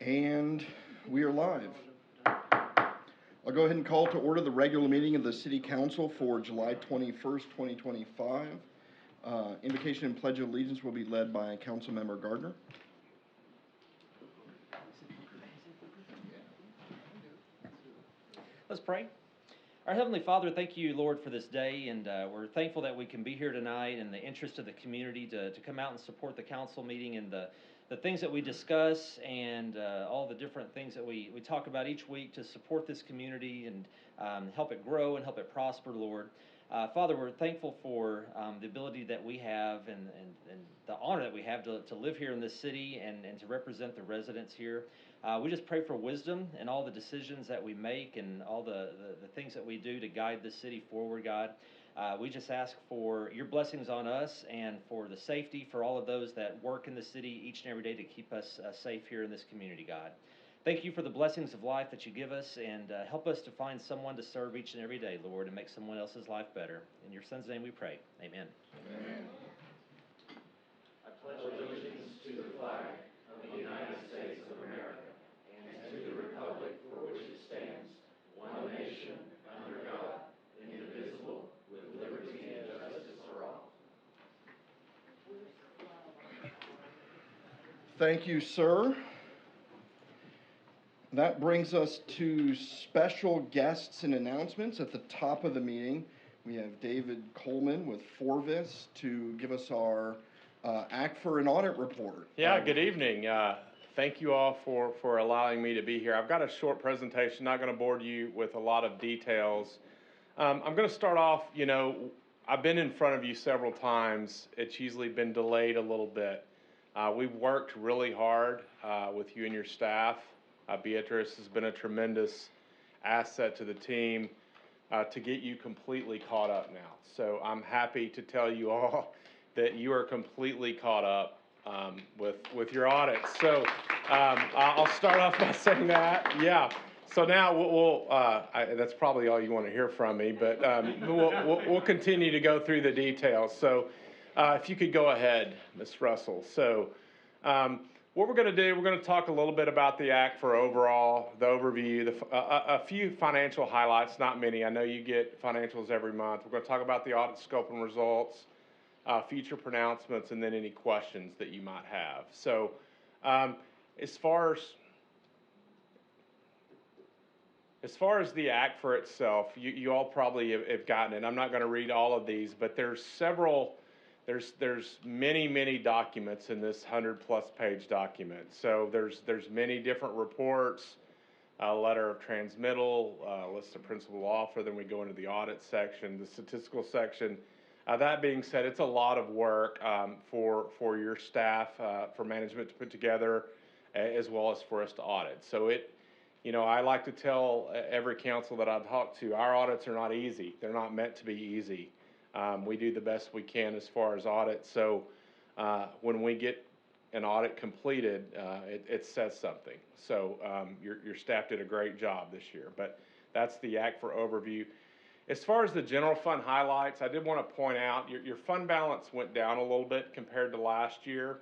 And we are live. I'll go ahead and call to order the regular meeting of the City Council for July 21st, 2025. Invocation and Pledge of Allegiance will be led by Councilmember Gardner. Let's pray. Our Heavenly Father, thank you, Lord, for this day, and we're thankful that we can be here tonight in the interest of the community to come out and support the council meeting and the things that we discuss and all the different things that we talk about each week to support this community and help it grow and help it prosper, Lord. Father, we're thankful for the ability that we have and the honor that we have to live here in this city and to represent the residents here. We just pray for wisdom in all the decisions that we make and all the things that we do to guide the city forward, God. We just ask for your blessings on us and for the safety for all of those that work in the city each and every day to keep us safe here in this community, God. Thank you for the blessings of life that you give us, and help us to find someone to serve each and every day, Lord, and make someone else's life better. In your Son's name we pray. Amen. Amen. I pledge allegiance to the flag of the United States of America and to the republic for which it stands, one nation, under God, indivisible, with liberty and justice for all. Thank you, sir. That brings us to special guests and announcements. At the top of the meeting, we have David Coleman with Forvis to give us our Act for an Audit report. Yeah, good evening. Thank you all for allowing me to be here. I've got a short presentation, not going to bore you with a lot of details. I'm going to start off, I've been in front of you several times. It's usually been delayed a little bit. We've worked really hard with you and your staff. Beatrice has been a tremendous asset to the team to get you completely caught up now. So I'm happy to tell you all that you are completely caught up with your audits. So I'll start off by saying that. Yeah. So now that's probably all you want to hear from me, but we'll continue to go through the details. So if you could go ahead, Ms. Russell. So what we're going to do, we're going to talk a little bit about the Act for overall, the overview, a few financial highlights, not many. I know you get financials every month. We're going to talk about the audit scope and results, future pronouncements, and then any questions that you might have. So as far as the Act for itself, you all probably have gotten it. I'm not going to read all of these, but there's many documents in this 100+ page document. So there's many different reports, a letter of transmittal, list of principal offer, then we go into the audit section, the statistical section. That being said, it's a lot of work for your staff, for management to put together, as well as for us to audit. So I like to tell every council that I talk to, our audits are not easy. They're not meant to be easy. We do the best we can as far as audit. So when we get an audit completed, it says something. So your staff did a great job this year. But that's the Act for overview. As far as the general fund highlights, I did want to point out your fund balance went down a little bit compared to last year.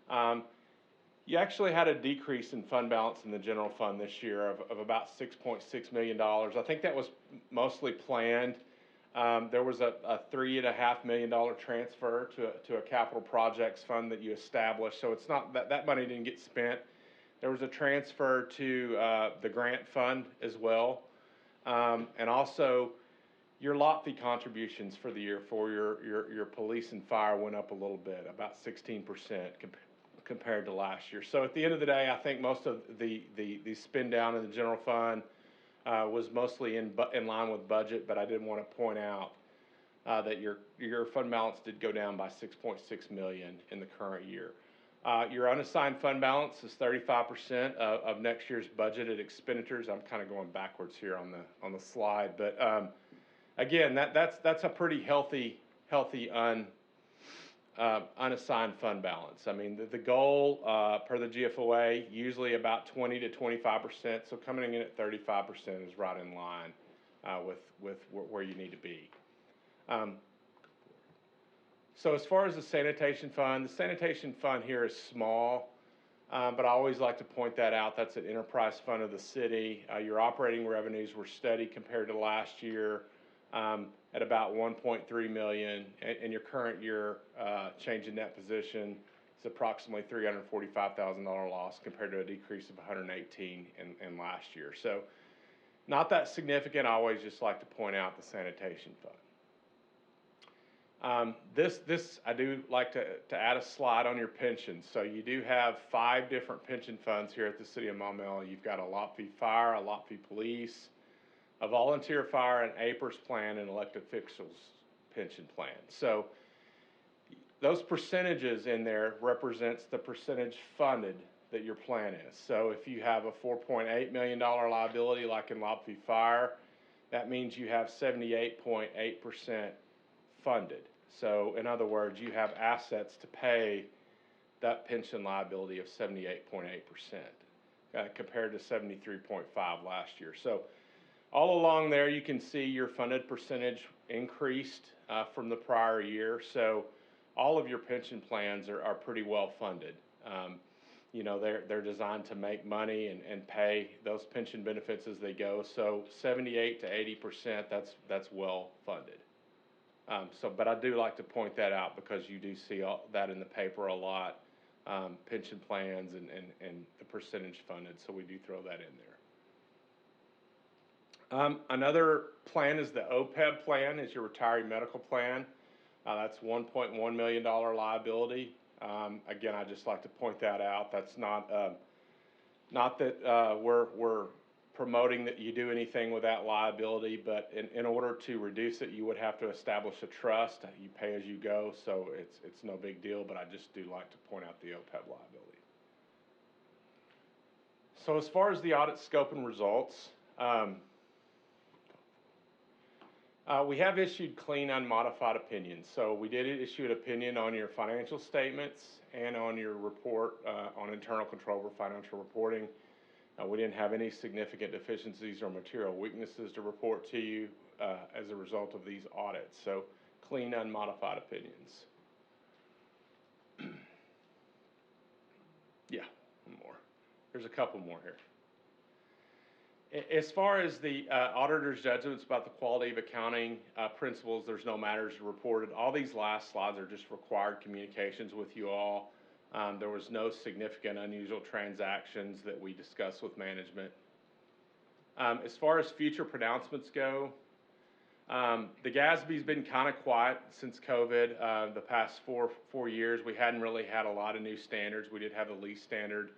You actually had a decrease in fund balance in the general fund this year of about $6.6 million. I think that was mostly planned. There was a $3.5 million transfer to a capital projects fund that you established. So it's not that money didn't get spent. There was a transfer to the grant fund as well. And also your lot fee contributions for the year for your police and fire went up a little bit, about 16% compared to last year. So at the end of the day, I think most of the spend down in the general fund was mostly in line with budget, but I did want to point out that your fund balance did go down by $6.6 million in the current year. Your unassigned fund balance is 35% of next year's budgeted expenditures. I'm kind of going backwards here on the slide, but again, that's a pretty healthy unassigned fund balance. I mean, the goal per the GFOA usually about 20 to 25%. So coming in at 35% is right in line with where you need to be. So as far as the sanitation fund here is small. But I always like to point that out. That's an enterprise fund of the city. Your operating revenues were steady compared to last year, at about 1.3 million, and your current year change in net position is approximately $345,000 loss compared to a decrease of 118 in last year. So not that significant. I always just like to point out the sanitation fund. I do like to add a slide on your pensions. So you do have 5 different pension funds here at the city of Maumelle. You've got a lot fee fire, a lot fee police, a volunteer fire, an APERS plan, and elected officials pension plan. So those percentages in there represents the percentage funded that your plan is. So if you have a $4.8 million liability like in lot fee fire, that means you have 78.8% funded. So in other words, you have assets to pay that pension liability of 78.8%, compared to 73.5 last year. So all along there, you can see your funded percentage increased from the prior year. So all of your pension plans are pretty well funded. You know, they're designed to make money and pay those pension benefits as they go. So 78 to 80%, that's well funded. But I do like to point that out because you do see all that in the paper a lot, pension plans and the percentage funded, so we do throw that in there. Another plan is the OPEB plan, is your retiree medical plan. That's $1.1 million liability. Again, I just like to point that out. That's not that we're promoting that you do anything with that liability, but in order to reduce it, you would have to establish a trust. You pay as you go, so it's no big deal, but I just do like to point out the OPEB liability. So as far as the audit scope and results, we have issued clean, unmodified opinions. So we did issue an opinion on your financial statements and on your report on internal control over financial reporting. We didn't have any significant deficiencies or material weaknesses to report to you as a result of these audits. So clean, unmodified opinions. Yeah, one more. There's a couple more here. As far as the auditor's judgments about the quality of accounting principles, there's no matters reported. All these last slides are just required communications with you all. There was no significant unusual transactions that we discussed with management. As far as future pronouncements go, the GASB's been kind of quiet since COVID. The past four years, we hadn't really had a lot of new standards. We did have the lease standard,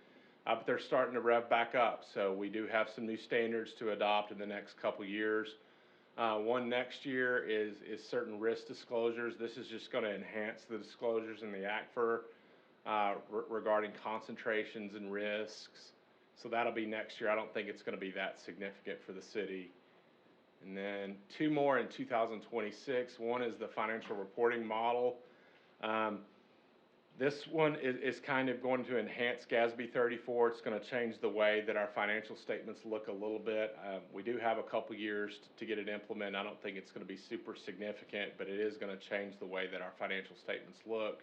but they're starting to rev back up. So we do have some new standards to adopt in the next couple years. One next year is certain risk disclosures. This is just going to enhance the disclosures in the ACFR regarding concentrations and risks. So that'll be next year. I don't think it's going to be that significant for the city. And then 2 more in 2026. One is the financial reporting model. This one is kind of going to enhance GASB 34. It's going to change the way that our financial statements look a little bit. We do have a couple years to get it implemented. I don't think it's going to be super significant, but it is going to change the way that our financial statements look.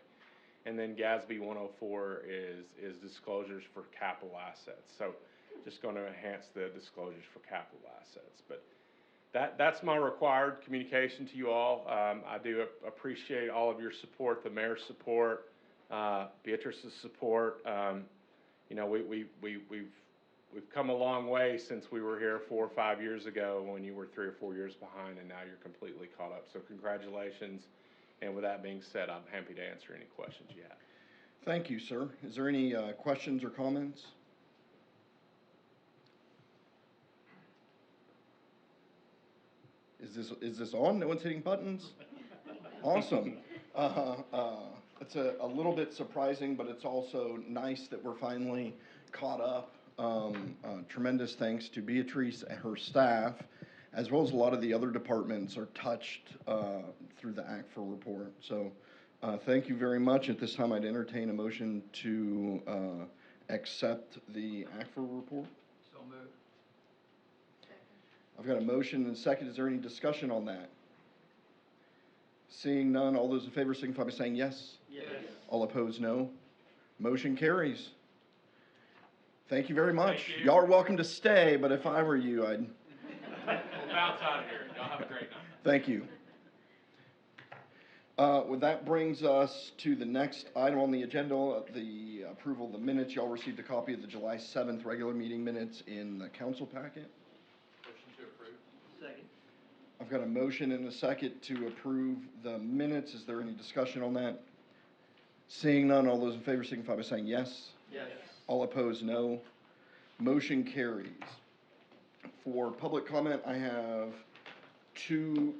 And then GASB 104 is disclosures for capital assets. So just going to enhance the disclosures for capital assets. But that's my required communication to you all. I do appreciate all of your support, the mayor's support, Beatrice's support. You know, we've come a long way since we were here 4 or 5 years ago when you were 3 or 4 years behind, and now you're completely caught up. So congratulations. And with that being said, I'm happy to answer any questions you have. Thank you, sir. Is there any questions or comments? Is this on? No one's hitting buttons? Awesome. It's a little bit surprising, but it's also nice that we're finally caught up. Tremendous thanks to Beatrice and her staff, as well as a lot of the other departments are touched through the ACFR report. So thank you very much. At this time, I'd entertain a motion to accept the ACFR report. So moved. I've got a motion and a second. Is there any discussion on that? Seeing none, all those in favor signify by saying yes. Yes. All opposed, no. Motion carries. Thank you very much. Thank you. Y'all are welcome to stay, but if I were you, I'd, We'll bounce out of here. Y'all have a great night. thank you. Well, that brings us to the next item on the agenda, the approval of the minutes. Y'all received a copy of the July 7th regular meeting minutes in the council packet. Motion to approve. Second. I've got a motion and a second to approve the minutes. Is there any discussion on that? Seeing none, all those in favor signify by saying yes. Yes. All opposed, no. Motion carries. For public comment, I have two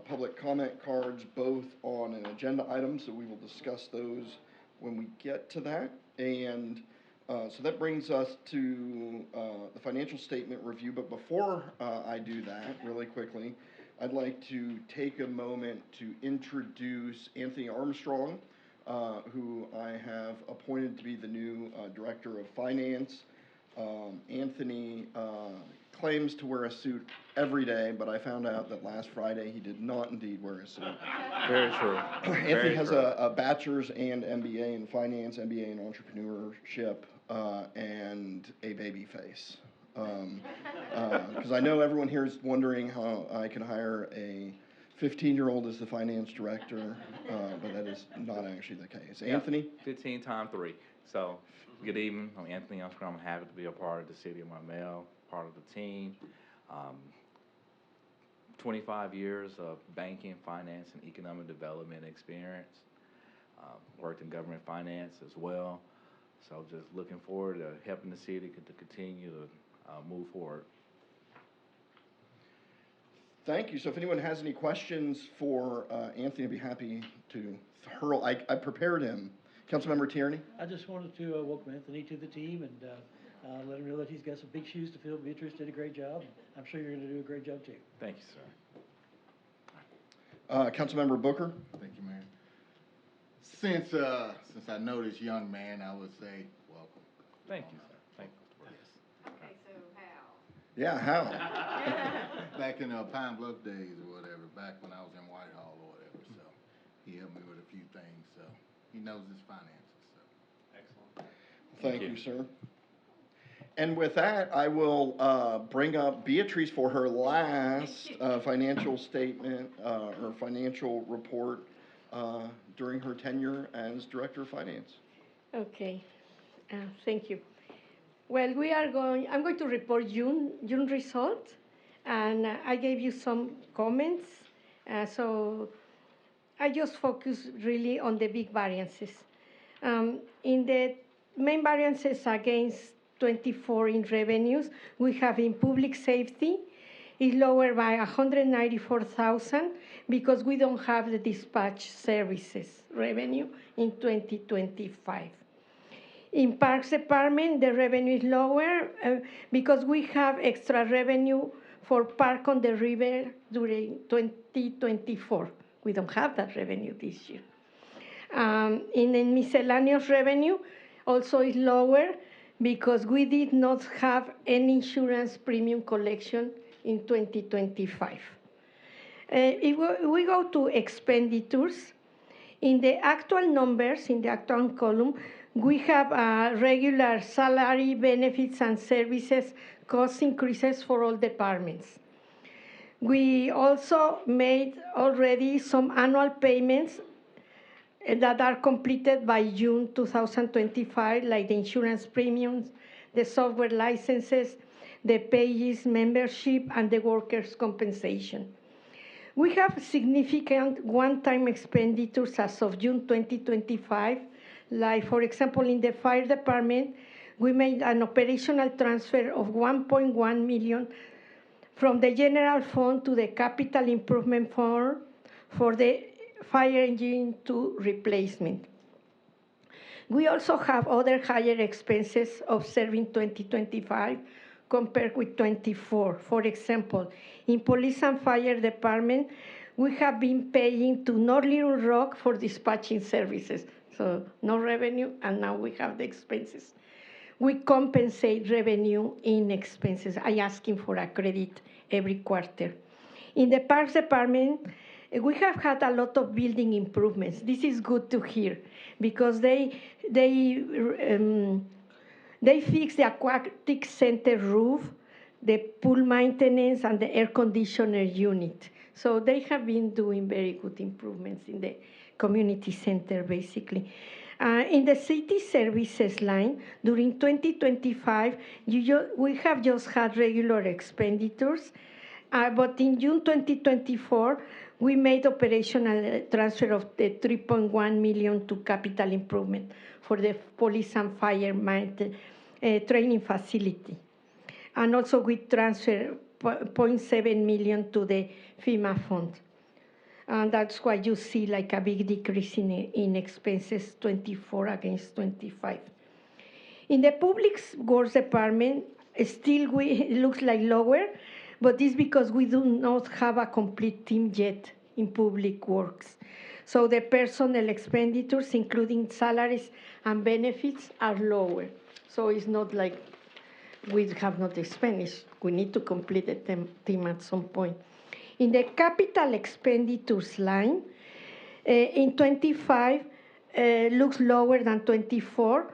public comment cards, both on an agenda item, so we will discuss those when we get to that. And so that brings us to the financial statement review. But before I do that, really quickly, I'd like to take a moment to introduce Anthony Armstrong, who I have appointed to be the new Director of Finance. Anthony claims to wear a suit every day, but I found out that last Friday he did not indeed wear a suit. Very true. Anthony has a bachelor's and MBA in finance, MBA in entrepreneurship, and a baby face. Because I know everyone here is wondering how I can hire a 15-year-old as the finance director, but that is not actually the case. Yeah. Anthony? 15 times 3. So, good evening. I'm Anthony Armstrong. I'm happy to be a part of the City of Marmel, part of the team. 25 years of banking, finance, and economic development experience. Worked in government finance as well. So, just looking forward to helping the city to continue to move forward. Thank you. So if anyone has any questions for Anthony, I'd be happy to hurl. I prepared him. Councilmember Tierney? I just wanted to welcome Anthony to the team and let him know that he's got some big shoes to fill. Beatrice did a great job. I'm sure you're going to do a great job too. Thank you, sir. Councilmember Booker? Thank you, Mayor. Since I know this young man, I would say welcome. Thank you, sir. Thank you. Okay, so how? Yeah, how? Back in Pine Bluff days or whatever, back when I was in Whitehall or whatever, so he helped me with a few things, so he knows his finances, so. Excellent. Thank you, sir. And with that, I will bring up Beatrice for her last financial statement, or financial report during her tenure as Director of Finance. Okay, thank you. Well, I'm going to report June results, and I gave you some comments. So I just focus really on the big variances. In the main variances against 24 in revenues, we have in public safety is lower by 194,000 because we don't have the dispatch services revenue in 2025. In Parks Department, the revenue is lower because we have extra revenue for Park on the River during 2024. We don't have that revenue this year. In the miscellaneous revenue, also is lower because we did not have any insurance premium collection in 2025. If we go to expenditures, in the actual numbers, in the actual column, we have regular salary, benefits, and services cost increases for all departments. We also made already some annual payments that are completed by June 2025, like the insurance premiums, the software licenses, the pages membership, and the workers' compensation. We have significant one-time expenditures as of June 2025, like, for example, in the fire department, we made an operational transfer of 1.1 million from the general fund to the capital improvement fund for the fire engine 2 replacement. We also have other higher expenses observed in 2025 compared with 24. For example, in police and fire department, we have been paying to North Little Rock for dispatching services. So no revenue, and now we have the expenses. We compensate revenue in expenses. I asking for a credit every quarter. In the Parks Department, we have had a lot of building improvements. This is good to hear because they They fixed the aquatic center roof, the pool maintenance, and the air conditioner unit. So they have been doing very good improvements in the community center, basically. In the city services line, during 2025, we have just had regular expenditures, but in June 2024, we made operational transfer of the 3.1 million to capital improvement for the police and fire training facility. And also we transfer 0.7 million to the FEMA fund. And that's why you see like a big decrease in expenses 24 against 25. In the public works department, still it looks like lower, but it's because we do not have a complete team yet in public works. So the personnel expenditures, including salaries and benefits, are lower. So it's not like we have not expended. We need to complete the team at some point. In the capital expenditures line, in 25, looks lower than 24,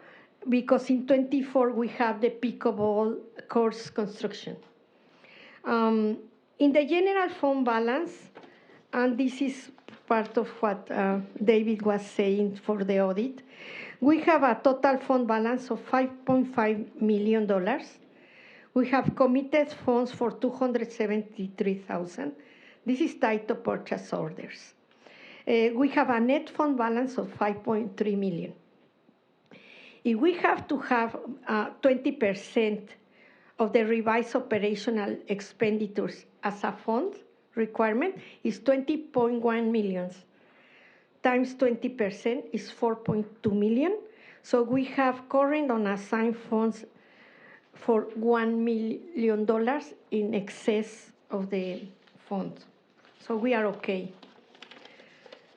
because in 24 we have the pickleball course construction. In the general fund balance, and this is part of what David was saying for the audit, we have a total fund balance of $5.5 million. We have committed funds for $273,000. This is tied to purchase orders. We have a net fund balance of $5.3 million. If we have to have 20% of the revised operational expenditures as a fund requirement, is 20.1 million. Times 20% is 4.2 million. So we have current unassigned funds for $1 million in excess of the fund. So we are okay.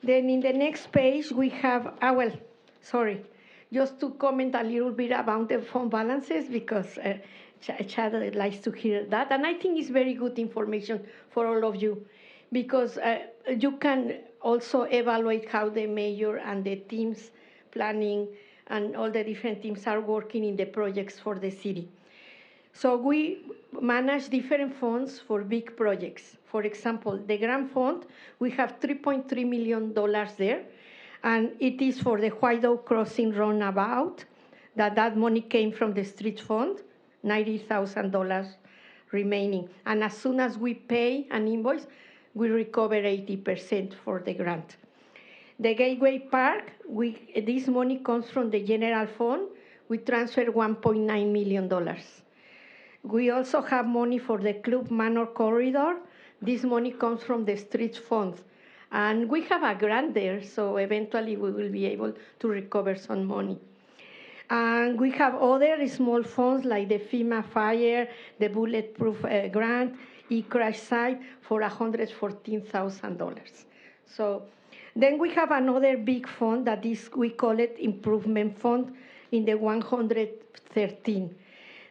Then in the next page, we have, just to comment a little bit about the fund balances, because Chad likes to hear that. And I think it's very good information for all of you, because you can also evaluate how the mayor and the teams planning and all the different teams are working in the projects for the city. So we manage different funds for big projects. For example, the grant fund, we have $3.3 million there, and it is for the White Oak Crossing roundabout. That money came from the street fund, $90,000 remaining. And as soon as we pay an invoice, we recover 80% for the grant. The Gateway Park, this money comes from the general fund. We transfer $1.9 million. We also have money for the Club Manor corridor. This money comes from the street fund. And we have a grant there, so eventually we will be able to recover some money. And we have other small funds like the FEMA fire, the bulletproof grant, e-crash site for $114,000. So then we have another big fund that is, we call it improvement fund in the 113.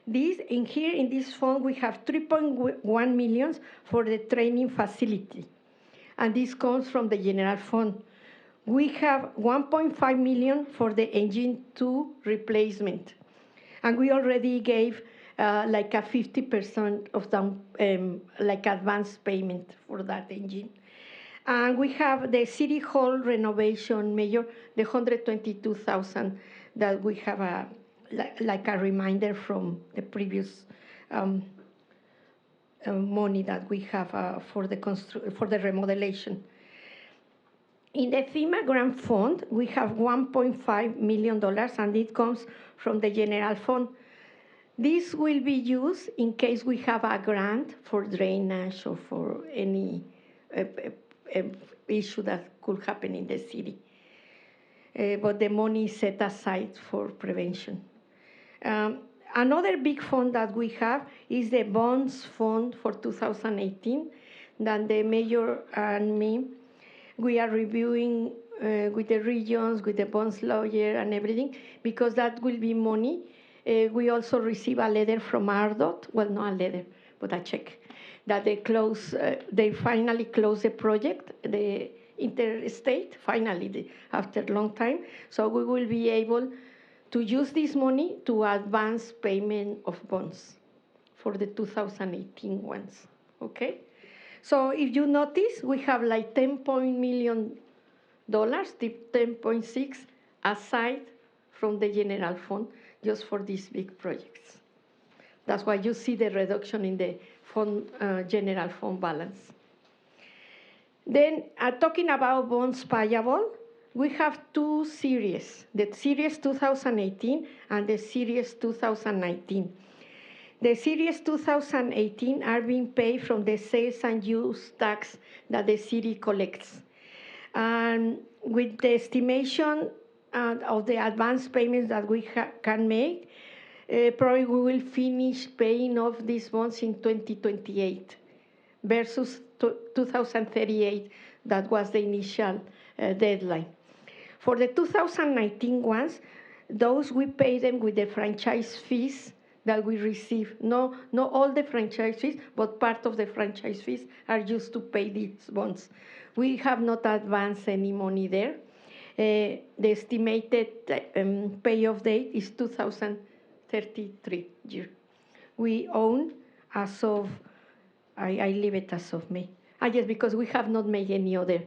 In this fund, we have 3.1 million for the training facility. And this comes from the general fund. We have 1.5 million for the engine 2 replacement. And we already gave like a 50% of the like advance payment for that engine. And we have the City Hall renovation major, the 122,000 that we have like a reminder from the previous money that we have for the remodelation. In the FEMA grant fund, we have $1.5 million, and it comes from the general fund. This will be used in case we have a grant for drainage or for any issue that could happen in the city. But the money is set aside for prevention. Another big fund that we have is the bonds fund for 2018 that the mayor and me, we are reviewing with the regions, with the bonds lawyer and everything, because that will be money. We also receive a letter from RDOT, well, not a letter, but a check, that they finally closed the project, the interstate, finally, after a long time. So we will be able to use this money to advance payment of bonds for the 2018 ones, okay? So if you notice, we have like $10 million, the 10.6 aside from the general fund just for these big projects. That's why you see the reduction in the fund, general fund balance. Then talking about bonds payable, we have two series, the series 2018 and the series 2019. The series 2018 are being paid from the sales and use tax that the city collects. And with the estimation of the advance payments that we can make, probably we will finish paying off these bonds in 2028 versus 2038, that was the initial deadline. For the 2019 ones, those we pay them with the franchise fees that we receive. No all the franchise fees, but part of the franchise fees are used to pay these bonds. We have not advanced any money there. The estimated payoff date is 2033 year. We own as of, I leave it as of May. Yes, because we have not made any other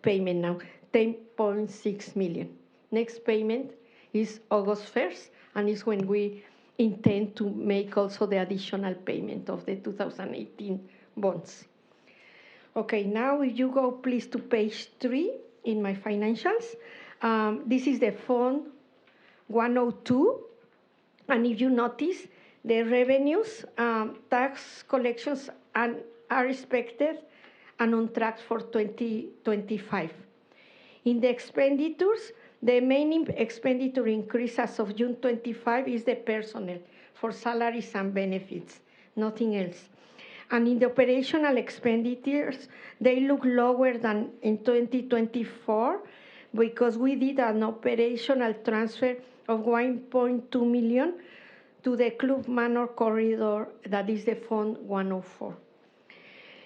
payment now, 10.6 million. Next payment is August 1st, and is when we intend to make also the additional payment of the 2018 bonds. Okay, now if you go please to page 3 in my financials, this is the Fund 102, and if you notice, the revenues, tax collections are expected and on track for 2025. In the expenditures, the main expenditure increase as of June 25 is the personnel for salaries and benefits, nothing else. And in the operational expenditures, they look lower than in 2024 because we did an operational transfer of 1.2 million to the Club Manor corridor, that is the Fund 104.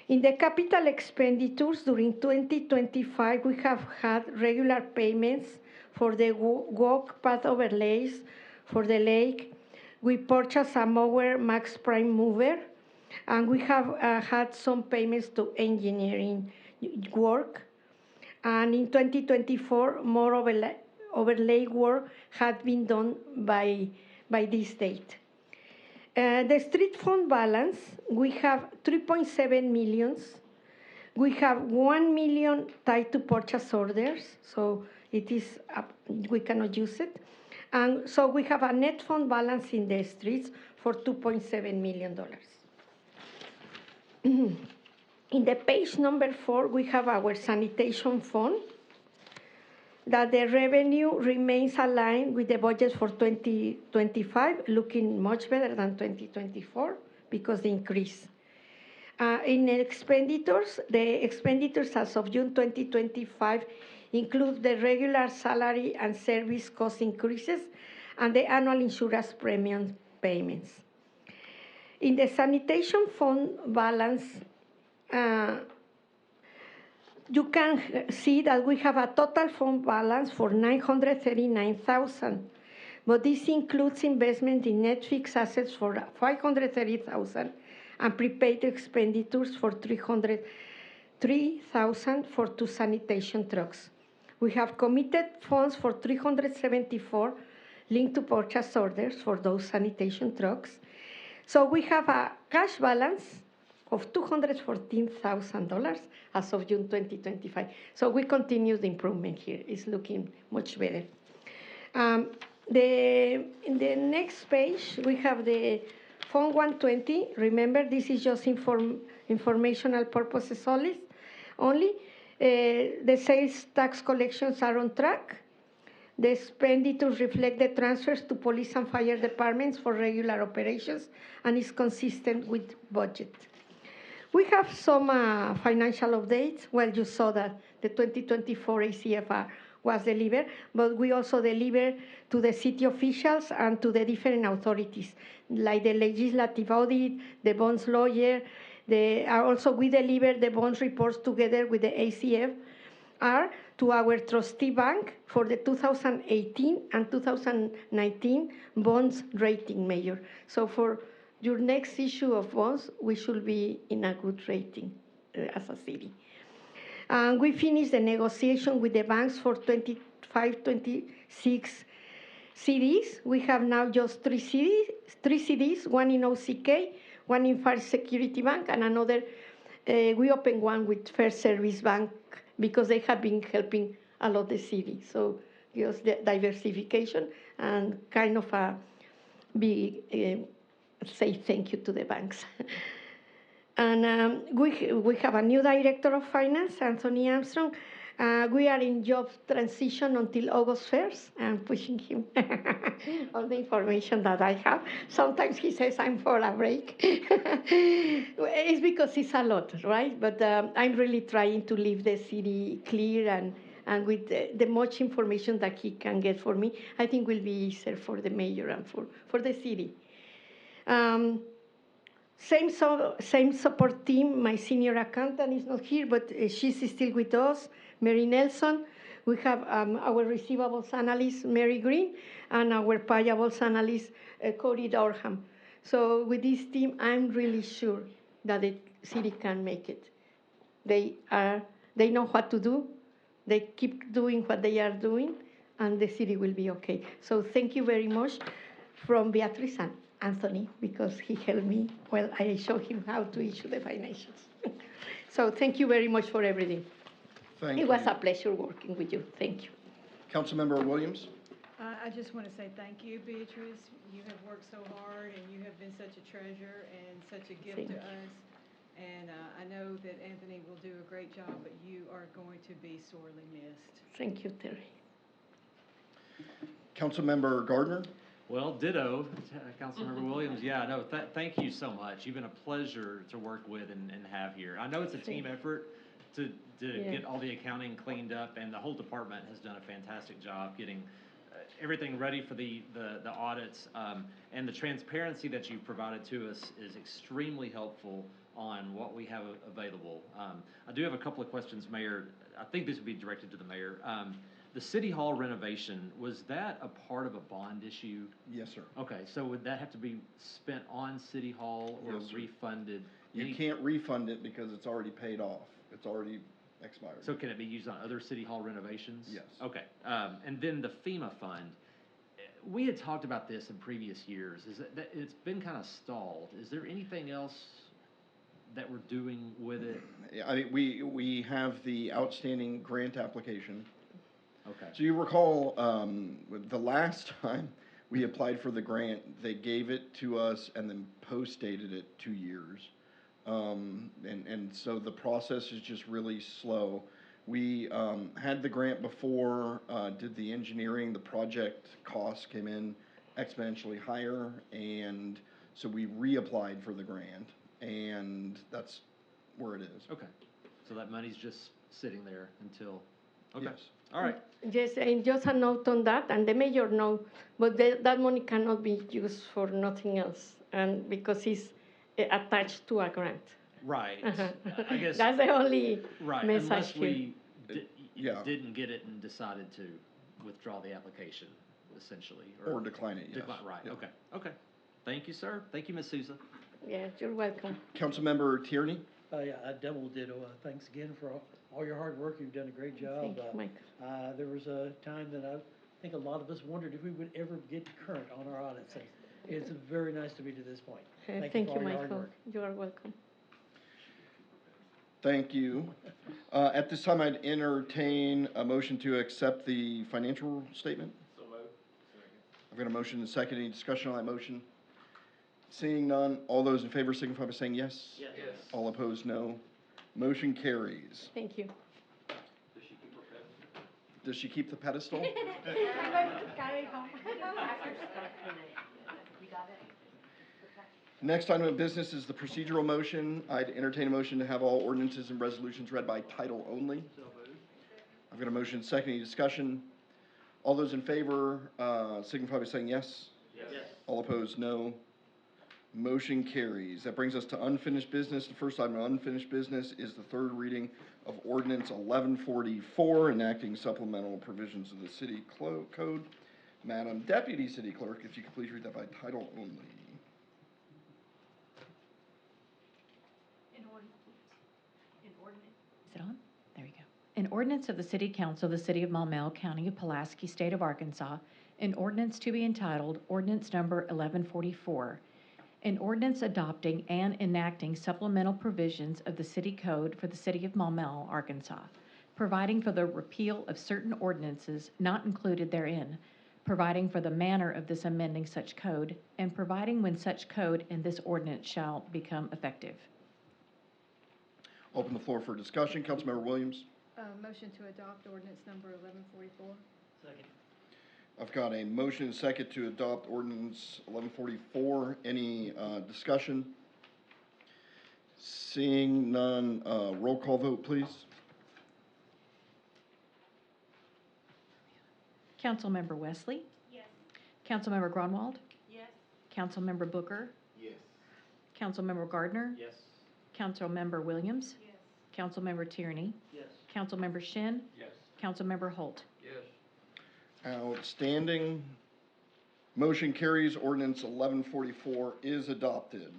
In the capital expenditures during 2025, we have had regular payments for the walk path overlays for the lake. We purchased a mower Max Prime mover, and we have had some payments to engineering work. And in 2024, more overlay work had been done by this date. The street fund balance, we have 3.7 million. We have 1 million tied to purchase orders, so it is we cannot use it. And so we have a net fund balance in the streets for $2.7 million. In the page number 4, we have our sanitation fund, that the revenue remains aligned with the budget for 2025, looking much better than 2024 because the increase. In expenditures, the expenditures as of June 2025 include the regular salary and service cost increases and the annual insurance premium payments. In the sanitation fund balance, you can see that we have a total fund balance for $939,000, but this includes investment in net fixed assets for $530,000 and prepaid expenditures for $303,000 for 2 sanitation trucks. We have committed funds for $374 linked to purchase orders for those sanitation trucks. So we have a cash balance of $214,000 as of June 2025. So we continue the improvement here. It's looking much better. In the next page, we have the Fund 120. Remember, this is just informational purposes only. The sales tax collections are on track. The expenditures reflect the transfers to police and fire departments for regular operations and is consistent with budget. We have some financial updates. Well, you saw that the 2024 ACFR was delivered, but we also delivered to the city officials and to the different authorities, like the legislative audit, the bonds lawyer. Also, we delivered the bonds reports together with the ACF are to our trustee bank for the 2018 and 2019 bonds rating, Mayor. So for your next issue of bonds, we should be in a good rating as a city. And we finished the negotiation with the banks for 25, 26 CDs. We have now just three CDs, one in OCK, one in Fire Security Bank, and another, we opened one with First Service Bank because they have been helping a lot the city. So just the diversification and kind of a big, say thank you to the banks. And we have a new director of finance, Anthony Armstrong. We are in job transition until August 1st. I'm pushing him all the information that I have. Sometimes he says I'm for a break. It's because it's a lot, right? But I'm really trying to leave the city clear and with the much information that he can get for me, I think will be easier for the mayor and for the city. Same support team. My senior accountant is not here, but she's still with us, Mary Nelson. We have our receivables analyst, Mary Green, and our payables analyst, Cody Dorham. So with this team, I'm really sure that the city can make it. They know what to do. They keep doing what they are doing, and the city will be okay. So thank you very much from Beatriz and Anthony, because he helped me while I showed him how to issue the financials. So thank you very much for everything. Thank It was you. a pleasure working with you. Thank you. Councilmember Williams? I just want to say thank you, Beatrice. You have worked so hard, and you have been such a treasure and such a gift Thank to you. us. And I know that Anthony will do a great job, but you are going to be sorely missed. Thank you, Terry. Councilmember Gardner? Well, ditto, Councilmember Williams. Yeah, no, thank you so much. You've been a pleasure to work with and have here. I know it's a team effort to Yeah. get all the accounting cleaned up, and the whole department has done a fantastic job getting everything ready for the audits. And the transparency that you've provided to us is extremely helpful on what we have available. I do have a couple of questions, Mayor. I think this would be directed to the mayor. The City Hall renovation, was that a part of a bond issue? Yes, sir. Okay, so would that have to be spent on City Hall or Yes, sir. refunded? You can't refund it because it's already paid off. It's already expired. So can it be used on other City Hall renovations? Yes. Okay, and then the FEMA fund, we had talked about this in previous years, is that it's been kind of stalled. Is there anything else that we're doing with it? Yeah, I mean, we have the outstanding grant application. Okay. So you recall, the last time we applied for the grant, they gave it to us and then post-dated it 2 years. And so the process is just really slow. We had the grant before, did the engineering, the project costs came in exponentially higher, and so we reapplied for the grant, and that's where it is. Okay, so that money's just sitting there until, okay, Yes. all right. Yes, and just a note on that, and the mayor knows, but that money cannot be used for nothing else, and because it's attached to a grant. Right, I guess. That's the only Right, message unless here. we Yeah. didn't get it and decided to withdraw the application, essentially. Or decline it, yes. Right, Yeah. okay. Thank you, sir. Thank you, Ms. Souza. Yeah, you're welcome. Councilmember Tierney? Yeah, I double ditto. Thanks again for all your hard work. You've done a great job. Thank you, Mike. There was a time that I think a lot of us wondered if we would ever get current on our audits. It's very nice to be to this point. Thank you for all your hard Michael. work. You are welcome. Thank you. At this time, I'd entertain a motion to accept the financial statement. So moved. I've got a motion and a second. Any discussion on that motion? Seeing none, all those in favor signify by saying yes. Yes. All opposed, no. Motion carries. Thank you. Does she keep the pedestal? I'm going to carry home. Next item of business is the procedural motion. I'd entertain a motion to have all ordinances and resolutions read by title only. I've got a motion and second. Any discussion? All those in favor signify by saying yes. Yes. All opposed, no. Motion carries. That brings us to unfinished business. The first item of unfinished business is the third reading of ordinance 1144, enacting supplemental provisions of the city code. Madam Deputy City Clerk, if you could please read that by title only. Is it on? There you go. An ordinance of the City Council of the City of Maumelle, County of Pulaski, State of Arkansas, an ordinance to be entitled Ordinance Number 1144, an ordinance adopting and enacting supplemental provisions of the City Code for the City of Maumelle, Arkansas, providing for the repeal of certain ordinances not included therein, providing for the manner of this amending such code, and providing when such code and this ordinance shall become effective. Open the floor for discussion. Councilmember Williams. Motion to adopt ordinance number 1144. Second. I've got a motion and a second to adopt ordinance 1144. Any discussion? Seeing none, roll call vote, please. Councilmember Wesley? Yes. Councilmember Grunwald? Yes. Councilmember Booker? Yes. Councilmember Gardner? Yes. Councilmember Williams? Yes. Councilmember Tierney? Yes. Councilmember Shin? Yes. Councilmember Holt? Yes. Outstanding. Motion carries. Ordinance 1144 is adopted.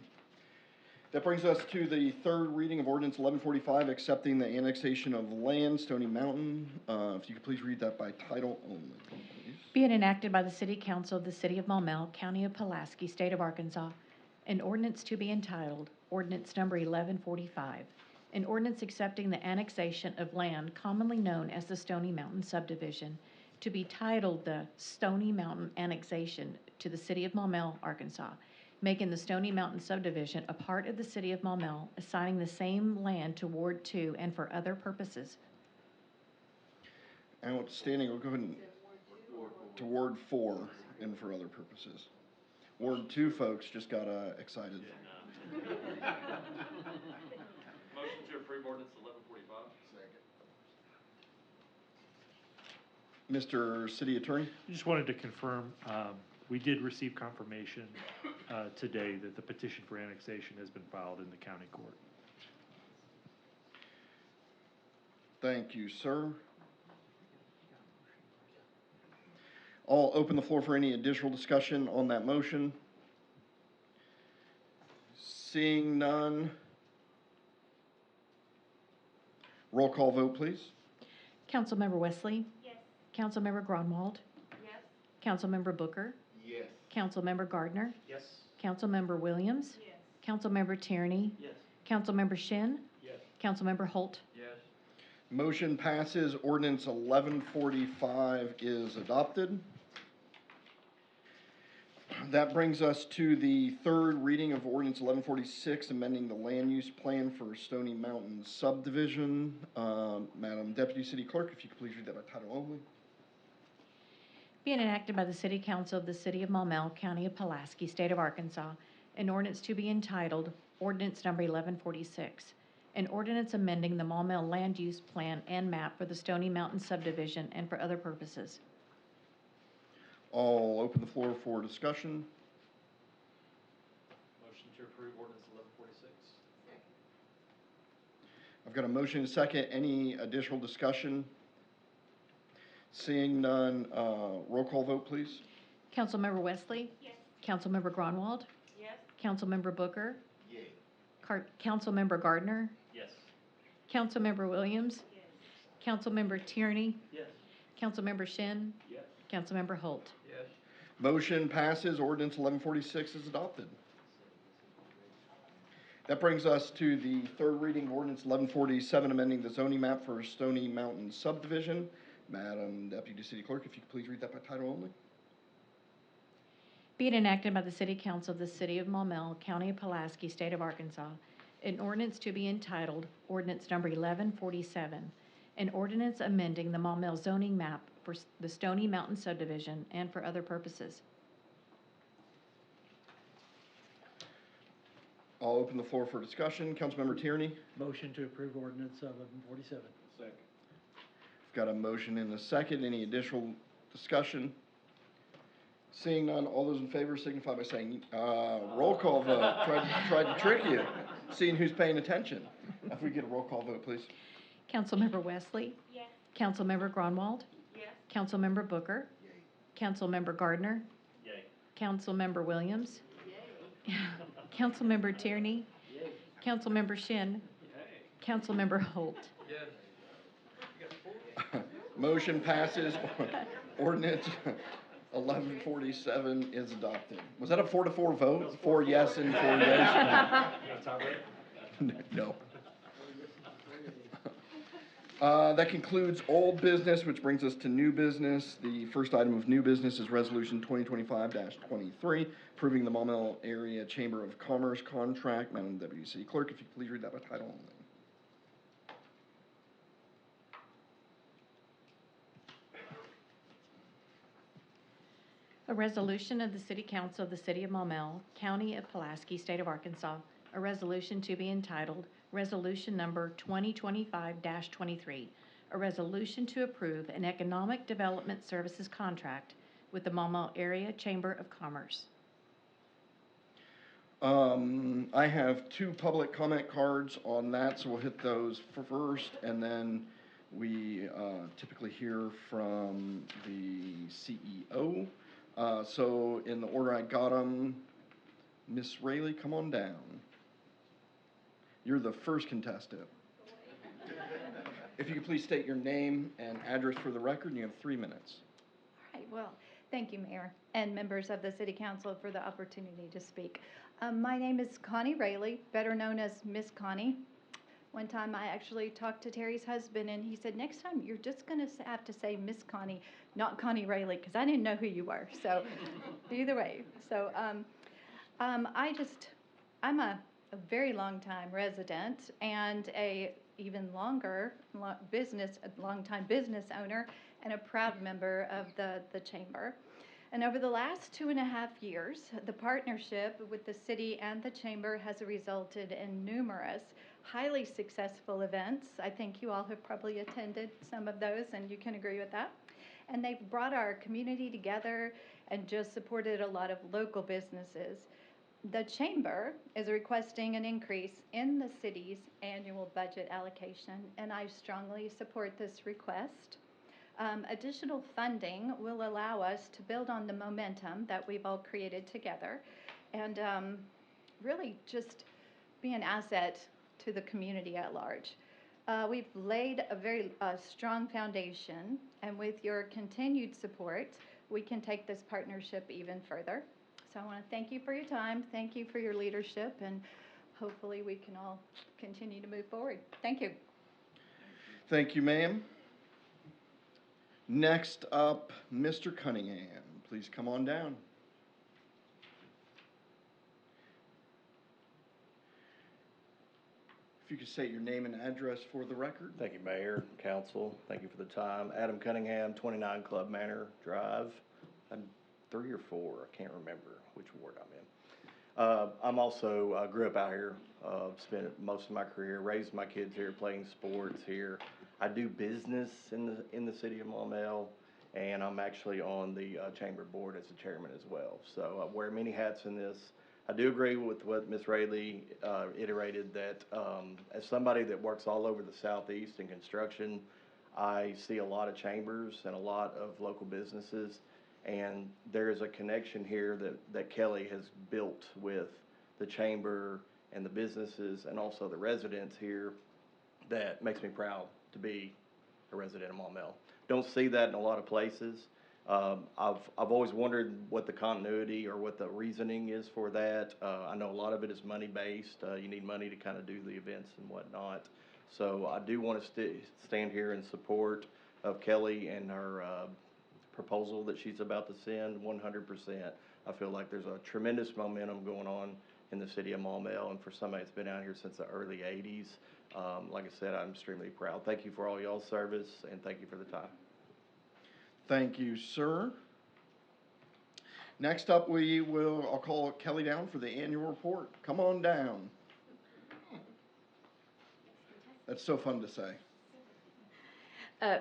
That brings us to the third reading of ordinance 1145, accepting the annexation of land, Stony Mountain. If you could please read that by title only, please. Be it enacted by the City Council of the City of Maumelle, County of Pulaski, State of Arkansas, an ordinance to be entitled Ordinance Number 1145, an ordinance accepting the annexation of land commonly known as the Stony Mountain subdivision, to be titled the Stony Mountain Annexation to the City of Maumelle, Arkansas, making the Stony Mountain subdivision a part of the City of Maumelle, assigning the same land to Ward 2 and for other purposes. Outstanding. We'll go ahead and to Ward 4 and for other purposes. Ward 2 folks just got excited. Motion to approve ordinance 1145. Second. Mr. City Attorney? I just wanted to confirm, we did receive confirmation today that the petition for annexation has been filed in the county court. Thank you, sir. I'll open the floor for any additional discussion on that motion. Seeing none. Roll call vote, please. Councilmember Wesley? Yes. Councilmember Grunwald? Yes. Councilmember Booker? Yes. Councilmember Gardner? Yes. Councilmember Williams? Yes. Councilmember Tierney? Yes. Councilmember Shin? Yes. Councilmember Holt? Yes. Motion passes. Ordinance 1145 is adopted. That brings us to the third reading of ordinance 1146, amending the land use plan for Stony Mountain subdivision. Madam Deputy City Clerk, if you could please read that by title only. Being enacted by the City Council of the City of Maumelle, County of Pulaski, State of Arkansas, an ordinance to be entitled Ordinance Number 1146, an ordinance amending the Maumelle land use plan and map for the Stony Mountain subdivision and for other purposes. I'll open the floor for discussion. Motion to approve ordinance 1146. I've got a motion and a second. Any additional discussion? Seeing none, roll call vote, please. Councilmember Wesley? Yes. Councilmember Grunwald? Yes. Councilmember Booker? Yay. Councilmember Gardner? Yes. Councilmember Williams? Yes. Councilmember Tierney? Yes. Councilmember Shin? Yes. Councilmember Holt? Yes. Motion passes. Ordinance 1146 is adopted. That brings us to the third reading of ordinance 1147, amending the zoning map for Stony Mountain subdivision. Madam Deputy City Clerk, if you could please read that by title only. Be it enacted by the City Council of the City of Maumelle, County of Pulaski, State of Arkansas, an ordinance to be entitled Ordinance Number 1147, an ordinance amending the Maumelle zoning map for the Stony Mountain subdivision and for other purposes. I'll open the floor for discussion. Councilmember Tierney. Motion to approve ordinance 1147. Second. I've got a motion and a second. Any additional discussion? Seeing none, all those in favor signify by saying, roll call vote. Tried to trick you, seeing who's paying attention. If we get a roll call vote, please. Councilmember Wesley? Yes. Councilmember Grunwald? Yes. Councilmember Booker? Councilmember Gardner? Yay. Councilmember Williams? Councilmember Tierney? Councilmember Shin? Councilmember Holt? Motion passes. Ordinance 1147 is adopted. Was that a 4-4 vote? 4 yes and 4 yes? No. That concludes old business, which brings us to new business. The first item of new business is Resolution 2025-23, approving the Maumelle Area Chamber of Commerce contract. Madam Deputy City Clerk, if you could please read that by title only. A resolution of the City Council of the City of Maumelle, County of Pulaski, State of Arkansas, a resolution to be entitled Resolution Number 2025-23, a resolution to approve an economic development services contract with the Maumelle Area Chamber of Commerce. I have 2 public comment cards on that, so we'll hit those first, and then we typically hear from the CEO. So in the order I got them, Miss Rayleigh, come on down. You're the first contestant. If you could please state your name and address for the record, and you have 3 minutes. All right, well, thank you, Mayor, and members of the City Council for the opportunity to speak. My name is Connie Rayleigh, better known as Miss Connie. One time I actually talked to Terry's husband, and he said, next time you're just going to have to say Miss Connie, not Connie Rayleigh, because I didn't know who you were. So either way. So I'm a very long time resident and a even longer long-time business owner and a proud member of the chamber. And over the last 2.5 years, the partnership with the city and the chamber has resulted in numerous highly successful events. I think you all have probably attended some of those, and you can agree with that. And they've brought our community together and just supported a lot of local businesses. The chamber is requesting an increase in the city's annual budget allocation, and I strongly support this request. Additional funding will allow us to build on the momentum that we've all created together and really just be an asset to the community at large. We've laid a very strong foundation, and with your continued support, we can take this partnership even further. So I want to thank you for your time, thank you for your leadership, and hopefully we can all continue to move forward. Thank you. Thank you, ma'am. Next up, Mr. Cunningham. Please come on down. If you could state your name and address for the record. Thank you, Mayor, Council. Thank you for the time. Adam Cunningham, 29 Club Manor Drive. I'm 3 or 4. I can't remember which ward I'm in. I'm also grew up out here. Spent most of my career, raised my kids here, playing sports here. I do business in the city of Maumelle, and I'm actually on the chamber board as the chairman as well. So I wear many hats in this. I do agree with what Ms. Rayleigh iterated that as somebody that works all over the southeast in construction, I see a lot of chambers and a lot of local businesses, and there is a connection here that Kelly has built with the chamber and the businesses and also the residents here that makes me proud to be a resident of Maumelle. Don't see that in a lot of places. I've always wondered what the continuity or what the reasoning is for that. I know a lot of it is money-based. You need money to kind of do the events and whatnot. So I do want to stand here in support of Kelly and her proposal that she's about to send 100%. I feel like there's a tremendous momentum going on in the city of Maumelle, and for somebody that's been out here since the early 80s, like I said, I'm extremely proud. Thank you for all y'all's service, and thank you for the time. Thank you, sir. Next up, I'll call Kelly down for the annual report. Come on down. That's so fun to say.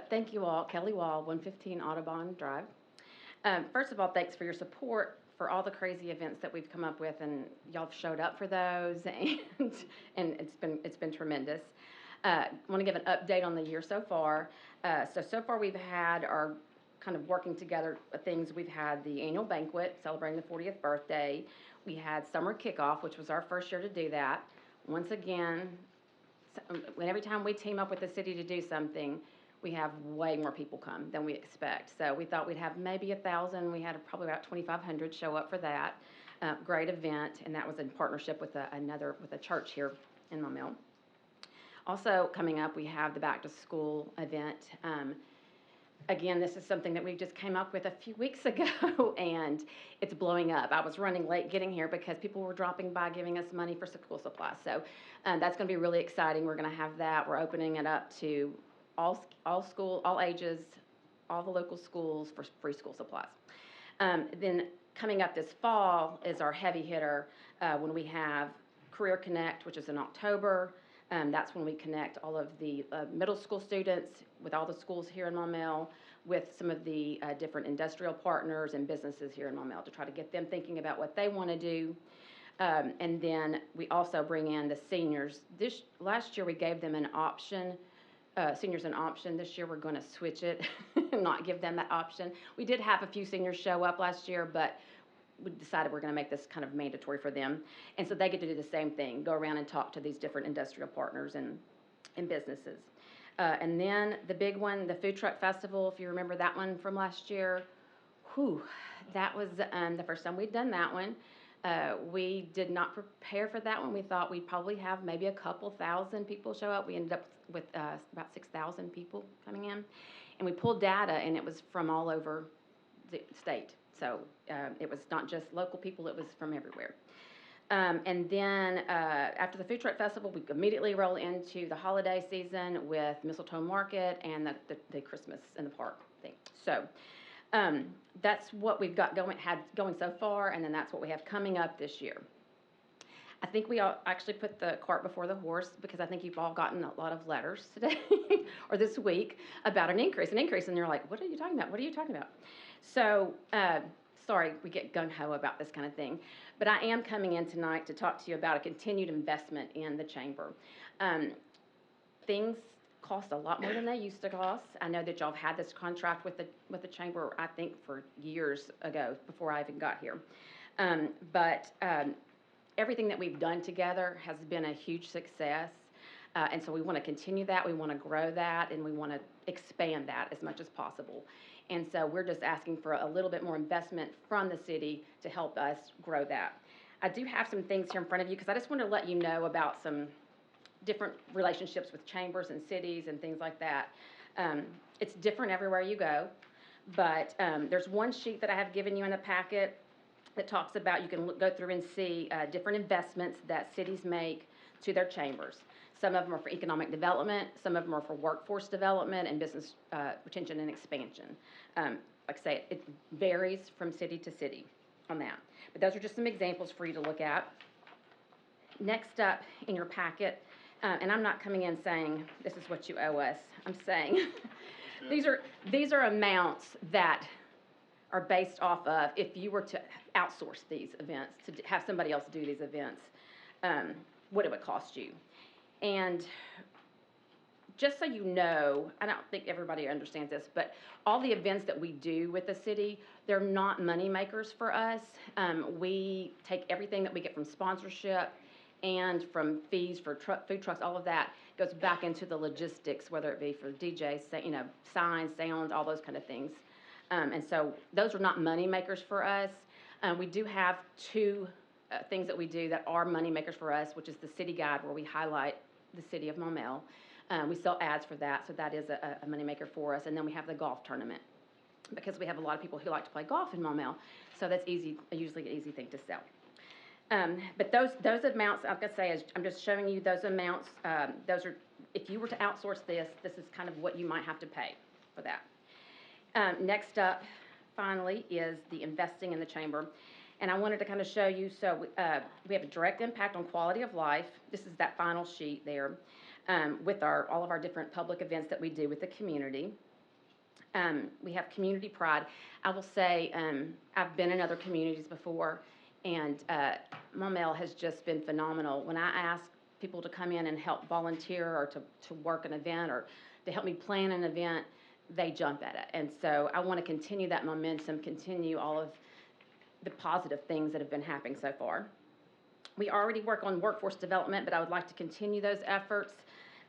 Thank you all. Kelly Wall, 115 Audubon Drive. First of all, thanks for your support for all the crazy events that we've come up with, and y'all have showed up for those, and it's been tremendous. Want to give an update on the year so far. So far we've had our kind of working together things. We've had the annual banquet celebrating the 40th birthday. We had summer kickoff, which was our first year to do that. Once again, every time we team up with the city to do something, we have way more people come than we expect. So we thought we'd have maybe 1,000. We had probably about 2,500 show up for that. Great event, and that was in partnership with a church here in Maumelle. Also coming up, we have the back to school event. Again, this is something that we just came up with a few weeks ago, and it's blowing up. I was running late getting here because people were dropping by giving us money for school supplies. So that's going to be really exciting. We're going to have that. We're opening it up to all ages, all the local schools for free school supplies. Then coming up this fall is our heavy hitter when we have Career Connect, which is in October. That's when we connect all of the middle school students with all the schools here in Maumelle, with some of the different industrial partners and businesses here in Maumelle to try to get them thinking about what they want to do. And then we also bring in the seniors. Last year we gave them an option, seniors an option. This year we're going to switch it and not give them that option. We did have a few seniors show up last year, but we decided we're going to make this kind of mandatory for them. And so they get to do the same thing, go around and talk to these different industrial partners and businesses. And then the big one, the Food Truck Festival, if you remember that one from last year, that was the first time we'd done that one. We did not prepare for that one. We thought we'd probably have maybe a couple thousand people show up. We ended up with about 6,000 people coming in. And we pulled data, and it was from all over the state. So it was not just local people, it was from everywhere. And then after the Food Truck Festival, we immediately roll into the holiday season with Mistletoe Market and the Christmas in the Park thing. So that's what we've got going so far, and then that's what we have coming up this year. I think we all actually put the cart before the horse, because I think you've all gotten a lot of letters today or this week about an increase, and you're like, what are you talking about? What are you talking about? So, sorry, we get gung-ho about this kind of thing, but I am coming in tonight to talk to you about a continued investment in the chamber. Things cost a lot more than they used to cost. I know that y'all have had this contract with the chamber, I think, for years ago, before I even got here. But everything that we've done together has been a huge success. And so we want to continue that, we want to grow that, and we want to expand that as much as possible. And so we're just asking for a little bit more investment from the city to help us grow that. I do have some things here in front of you, because I just want to let you know about some different relationships with chambers and cities and things like that. It's different everywhere you go, but there's one sheet that I have given you in the packet that talks about, you can go through and see different investments that cities make to their chambers. Some of them are for economic development, some of them are for workforce development and business retention and expansion. Like I say, it varies from city to city on that. But those are just some examples for you to look at. Next up in your packet, and I'm not coming in saying this is what you owe us. I'm saying these are amounts that are based off of if you were to outsource these events, to have somebody else do these events, what it would cost you. And just so you know, I don't think everybody understands this, but all the events that we do with the city, they're not money makers for us. We take everything that we get from sponsorship and from fees for food trucks, all of that goes back into the logistics, whether it be for DJs, signs, sounds, all those kind of things. And so those are not money makers for us. We do have two things that we do that are money makers for us, which is the city guide, where we highlight the city of Maumelle. We sell ads for that, so that is a money maker for us. And then we have the golf tournament, because we have a lot of people who like to play golf in Maumelle, so that's usually an easy thing to sell. But those amounts, like I say, I'm just showing you those amounts. Those are, if you were to outsource this is kind of what you might have to pay for that. Next up, finally, is the investing in the chamber. And I wanted to kind of show you, so we have a direct impact on quality of life. This is that final sheet there, with all of our different public events that we do with the community. We have community pride. I will say, I've been in other communities before, and Maumelle has just been phenomenal. When I ask people to come in and help volunteer or to work an event or to help me plan an event, they jump at it. And so I want to continue that momentum, continue all of the positive things that have been happening so far. We already work on workforce development, but I would like to continue those efforts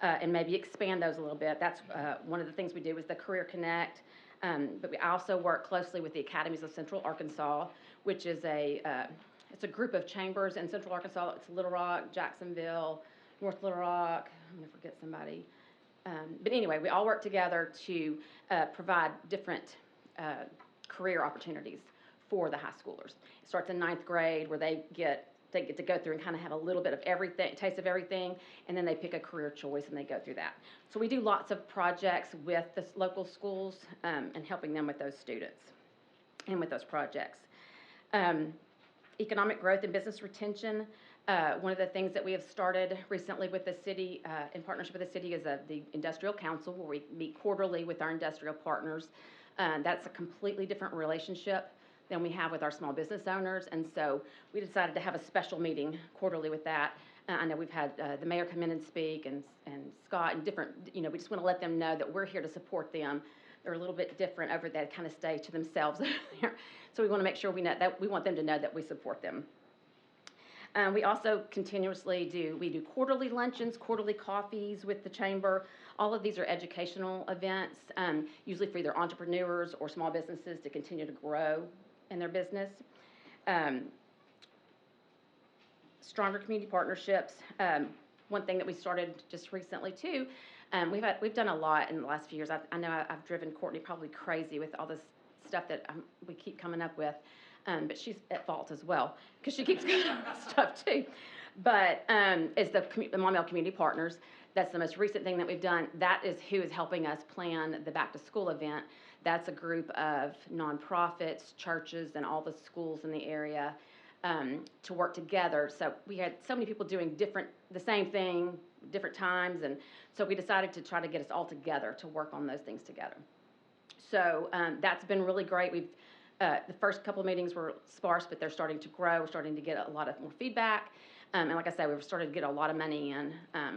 and maybe expand those a little bit. That's one of the things we do is the Career Connect. But we also work closely with the Academies of Central Arkansas, which is it's a group of chambers in Central Arkansas. It's Little Rock, Jacksonville, North Little Rock. I'm going to forget somebody. But anyway, we all work together to provide different career opportunities for the high schoolers. It starts in 9th grade where they get to go through and kind of have a little bit of everything, taste of everything, and then they pick a career choice and they go through that. So we do lots of projects with the local schools and helping them with those students and with those projects. Economic growth and business retention. One of the things that we have started recently with the city, in partnership with the city, is the Industrial Council, where we meet quarterly with our industrial partners. That's a completely different relationship than we have with our small business owners, and so we decided to have a special meeting quarterly with that. I know we've had the mayor come in and speak, and Scott, and different, we just want to let them know that we're here to support them. They're a little bit different over there, kind of stay to themselves over there. So we want to make sure we want them to know that we support them. We also continuously do quarterly luncheons, quarterly coffees with the chamber. All of these are educational events, usually for either entrepreneurs or small businesses to continue to grow in their business. Stronger community partnerships. One thing that we started just recently too, we've done a lot in the last few years. I know I've driven Courtney probably crazy with all this stuff that we keep coming up with, but she's at fault as well because she keeps coming up with stuff too. But it's the Maumelle Community Partners. That's the most recent thing that we've done. That is who is helping us plan the back to school event. That's a group of nonprofits, churches, and all the schools in the area to work together. So we had so many people doing the same thing, different times, and so we decided to try to get us all together to work on those things together. So that's been really great. The first couple of meetings were sparse, but they're starting to grow. We're starting to get a lot of more feedback. And like I said, we've started to get a lot of money in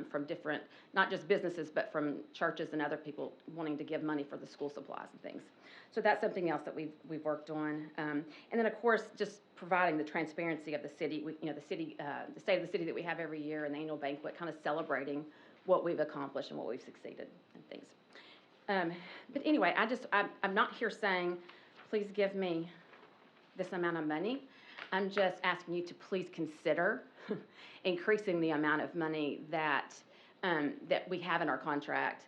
from different, not just businesses, but from churches and other people wanting to give money for the school supplies and things. So that's something else that we've worked on. And then, of course, just providing the transparency of the city. The state of the city that we have every year, and the annual banquet, kind of celebrating what we've accomplished and what we've succeeded and things. But anyway, I'm not here saying, please give me this amount of money. I'm just asking you to please consider increasing the amount of money that we have in our contract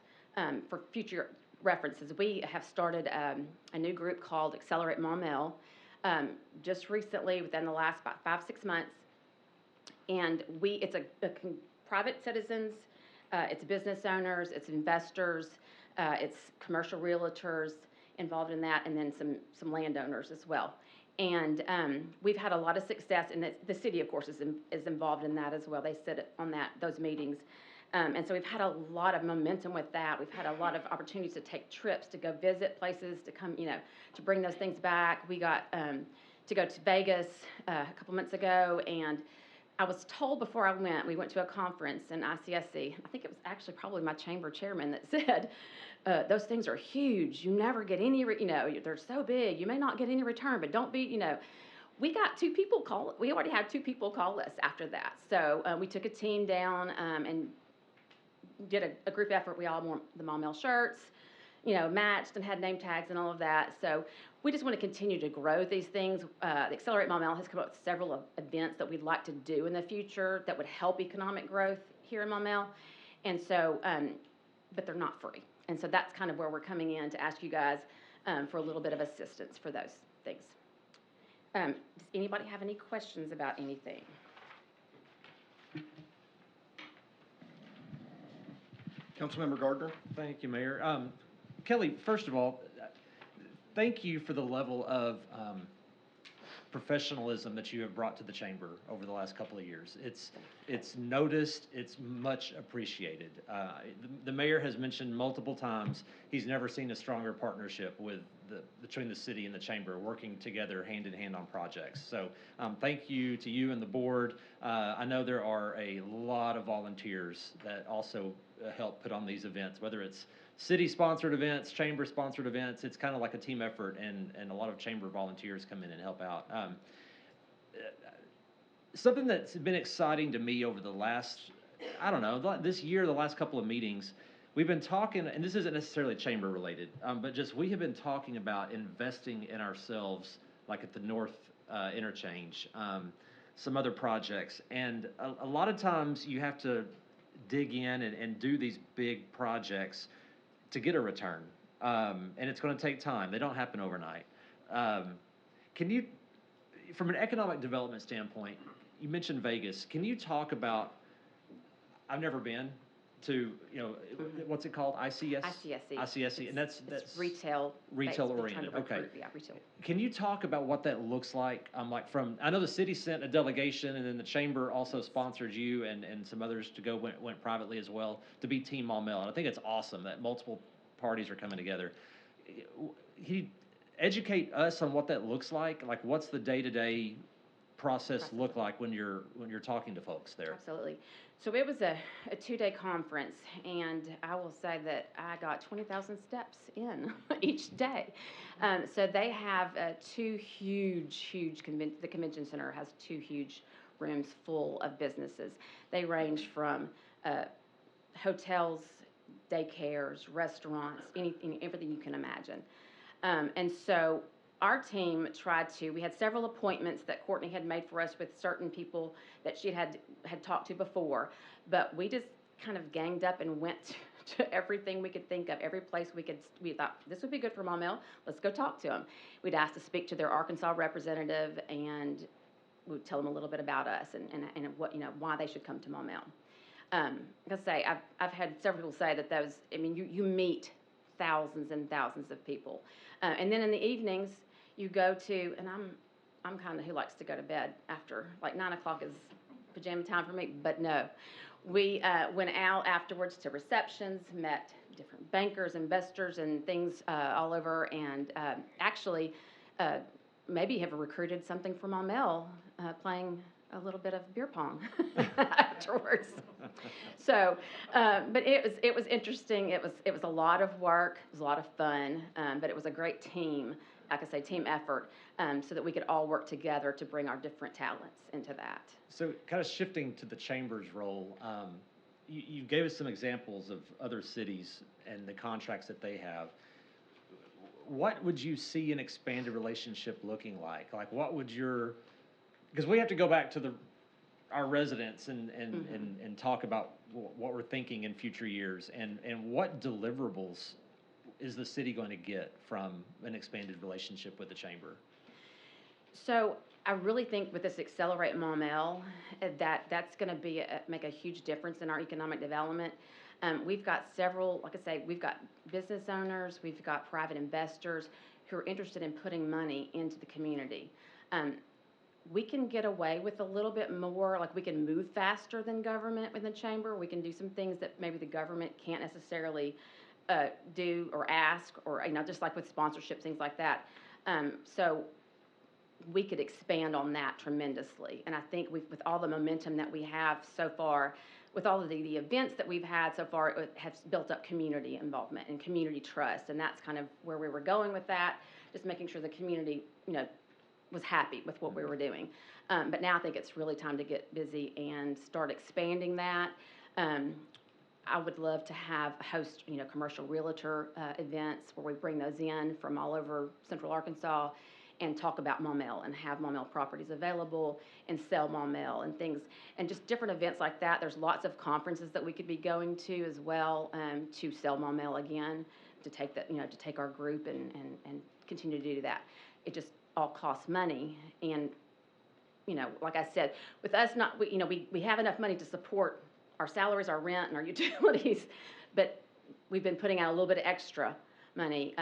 for future references. We have started a new group called Accelerate Maumelle just recently, within the last about 5-6 months. And it's a private citizens, it's business owners, it's investors, it's commercial realtors involved in that, and then some landowners as well. And we've had a lot of success, and the city, of course, is involved in that as well. They sit on those meetings. And so we've had a lot of momentum with that. We've had a lot of opportunities to take trips, to go visit places, to come, to bring those things back. We got to go to Vegas a couple months ago, and I was told before I went, we went to a conference in ICSC. I think it was actually probably my chamber chairman that said, those things are huge. You never get any, they're so big. You may not get any return, but don't be, We got 2 people we already had 2 people call us after that. So we took a team down and did a group effort. We all wore the Maumelle shirts, matched and had name tags and all of that. So we just want to continue to grow these things. The Accelerate Maumelle has come up with several events that we'd like to do in the future that would help economic growth here in Maumelle. And so, but they're not free. And so that's kind of where we're coming in to ask you guys for a little bit of assistance for those things. Does anybody have any questions about anything? Councilmember Gardner? Thank you, Mayor. Kelly, first of all, thank you for the level of professionalism that you have brought to the chamber over the last couple of years. It's noticed, it's much appreciated. The mayor has mentioned multiple times, he's never seen a stronger partnership between the city and the chamber, working together hand in hand on projects. So thank you to you and the board. I know there are a lot of volunteers that also help put on these events, whether it's city-sponsored events, chamber-sponsored events. It's kind of like a team effort, and a lot of chamber volunteers come in and help out. Something that's been exciting to me over the last, I don't know, this year, the last couple of meetings, we've been talking, and this isn't necessarily chamber-related, but just we have been talking about investing in ourselves, like at the North Interchange, some other projects. And a lot of times you have to dig in and do these big projects to get a return. And it's going to take time. They don't happen overnight. Can you, from an economic development standpoint, you mentioned Vegas. Can you talk about, I've never been to, what's it called? ICS? ICSC. ICSC, and that's retail. retail based. They're oriented, trying to okay. recruit, Yeah, retail. Can you talk about what that looks like? I know the city sent a delegation, and then the chamber also sponsored you and some others to go, went privately as well, to be Team Maumelle. And I think it's awesome that multiple parties are coming together. Can you educate us on what that looks like? Like, what's the day-to-day process look like when you're talking to folks there? Absolutely. So it was a 2-day conference, and I will say that I got 20,000 steps in each day. So they have two huge the convention center has 2 huge rooms full of businesses. They range from hotels, daycares, restaurants, everything you can imagine. And so our team we had several appointments that Courtney had made for us with certain people that she had talked to before, but we just kind of ganged up and went to everything we could think of, every place we thought, this would be good for Maumelle, let's go talk to them. We'd ask to speak to their Arkansas representative, and we'd tell them a little bit about us and what, why they should come to Maumelle. Like I say, I've had several people say that you meet thousands and thousands of people. And then in the evenings, you go to, and I'm kind of who likes to go to bed after, like 9 o'clock is pajama time for me, but no. We went out afterwards to receptions, met different bankers, investors, and things all over, and actually maybe have recruited something from Maumelle, playing a little bit of beer pong afterwards. So, but it was interesting. It was a lot of work. It was a lot of fun. But it was a great team, like I say, team effort, so that we could all work together to bring our different talents into that. So, kind of shifting to the chamber's role, you gave us some examples of other cities and the contracts that they have. What would you see an expanded relationship looking like? Like, what would because we have to go back to our residents and talk about what we're thinking in future years, and what deliverables is the city going to get from an expanded relationship with the chamber? So I really think with this Accelerate Maumelle, that's going to make a huge difference in our economic development. We've got several, like I say, we've got business owners, we've got private investors who are interested in putting money into the community. We can get away with a little bit more, like we can move faster than government with the chamber. We can do some things that maybe the government can't necessarily do or ask, or just like with sponsorships, things like that. So we could expand on that tremendously. And I think with all the momentum that we have so far, with all of the events that we've had so far, it has built up community involvement and community trust. And that's kind of where we were going with that, just making sure the community, was happy with what we were doing. But now I think it's really time to get busy and start expanding that. I would love to host, commercial realtor events where we bring those in from all over Central Arkansas and talk about Maumelle and have Maumelle properties available and sell Maumelle and things, and just different events like that. There's lots of conferences that we could be going to as well, to sell Maumelle again, to take our group and continue to do that. It just all costs money, and like I said, with us we have enough money to support our salaries, our rent, and our utilities, but we've been putting out a little bit of extra money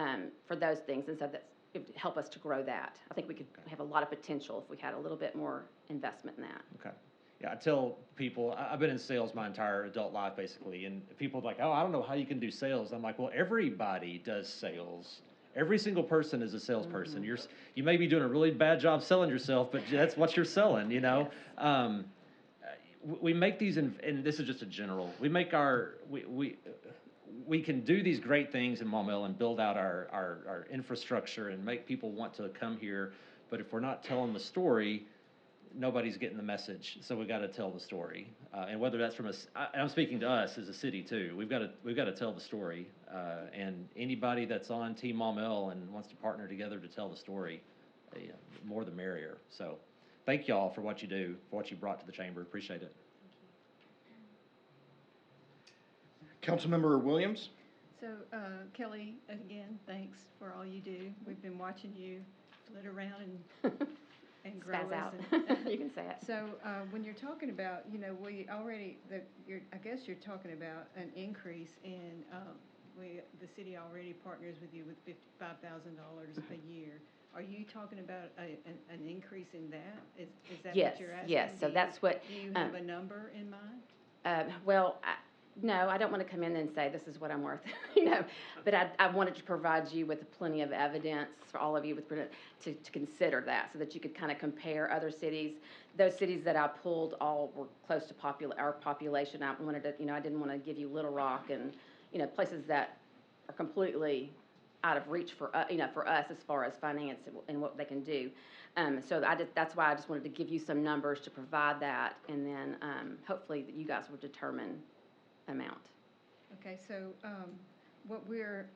for those things, and so it would help us to grow that. I think we could have a lot of potential if we had a little bit more investment in that. Okay. Yeah, I tell people, I've been in sales my entire adult life, basically, and people are like, oh, I don't know how you can do sales. I'm like, well, everybody does sales. Every single person is a salesperson. You may be doing a really bad job selling yourself, but that's what you're selling, you know? We make these, and this is just a general, we can do these great things in Maumelle and build out our infrastructure and make people want to come here, but if we're not telling the story, nobody's getting the message. So we got to tell the story, and whether that's from us, and I'm speaking to us as a city too. We've got to tell the story, and anybody that's on Team Maumelle and wants to partner together to tell the story, more the merrier. So, thank y'all for what you do, for what you brought to the chamber. Appreciate it. Councilmember Williams? So, Kelly, again, thanks for all you do. We've been watching you flit around and grow Spaz us. out. You can say it. So, when you're talking about, we already, I guess you're talking about an increase in, the city already partners with you with $55,000 a year. Are you talking about an increase in that? Is that Yes, what you're asking? yes. So that's what. Do you have a number in mind? Well, no, I don't want to come in and say this is what I'm worth, but I wanted to provide you with plenty of evidence for all of you to consider that, so that you could kind of compare other cities. Those cities that I pulled all were close to our population. I wanted to, I didn't want to give you Little Rock and, places that are completely out of reach for us as far as finance and what they can do. So that's why I just wanted to give you some numbers to provide that, and then hopefully that you guys will determine amount. Okay, so what we're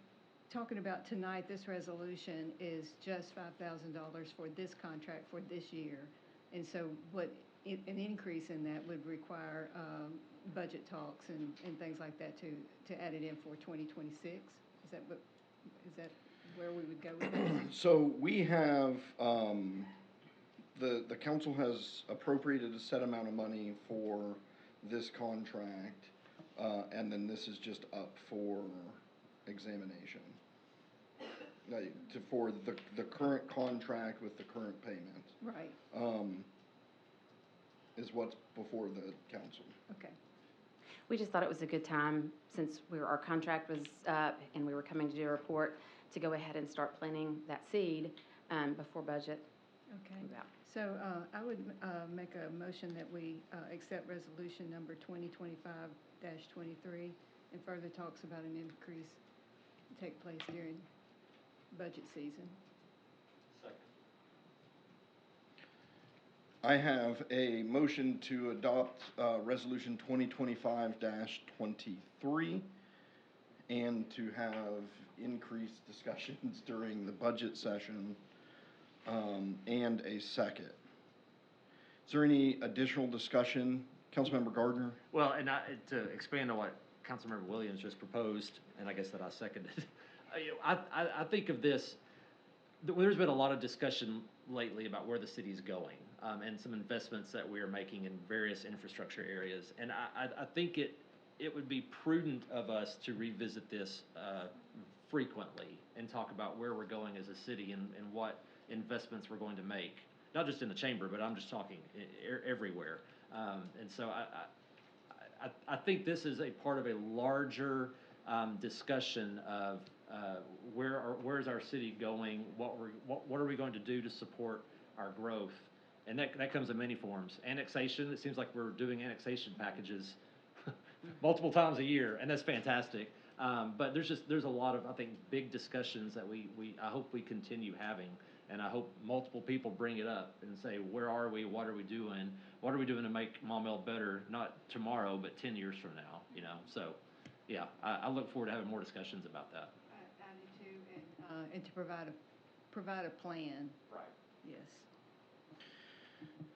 talking about tonight, this resolution, is just $5,000 for this contract for this year. And so an increase in that would require budget talks and things like that to add it in for 2026? Is that where we would go with this? So we have, the council has appropriated a set amount of money for this contract, and then this is just up for examination. For the current contract with the current payment. Right. Is what's before the council. Okay. We just thought it was a good time, since our contract was up and we were coming to do a report, to go ahead and start planting that seed before budget. Okay. comes out. So I would make a motion that we accept resolution number 2025-23, and further talks about an increase take place during budget season. I have a motion to adopt resolution 2025-23 and to have increased discussions during the budget session, and a second. Is there any additional discussion? Councilmember Gardner? Well, and to expand on what Councilmember Williams just proposed, and I guess that I seconded, I think of this, there's been a lot of discussion lately about where the city's going, and some investments that we are making in various infrastructure areas. And I think it would be prudent of us to revisit this frequently and talk about where we're going as a city and what investments we're going to make, not just in the chamber, but I'm just talking everywhere. And so I think this is a part of a larger discussion of where is our city going, what are we going to do to support our growth, and that comes in many forms. Annexation, it seems like we're doing annexation packages multiple times a year, and that's fantastic. But there's a lot of, I think, big discussions that I hope we continue having, and I hope multiple people bring it up and say, where are we? What are we doing? What are we doing to make Maumelle better, not tomorrow, but 10 years from now, So, yeah, I look forward to having more discussions about that. I do too, and to provide a plan. Right. Yes.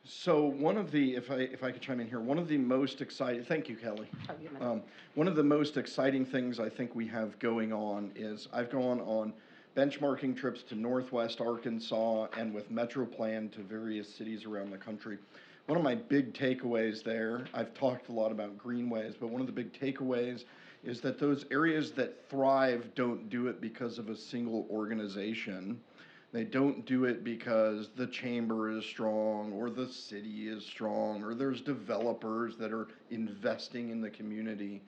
So one of the, if I could chime in here, one of the most exciting, thank you, Kelly. Oh, you're welcome. One of the most exciting things I think we have going on is I've gone on benchmarking trips to Northwest Arkansas and with MetroPlan to various cities around the country. One of my big takeaways there, I've talked a lot about greenways, but one of the big takeaways is that those areas that thrive don't do it because of a single organization. They don't do it because the chamber is strong or the city is strong or there's developers that are investing in the community.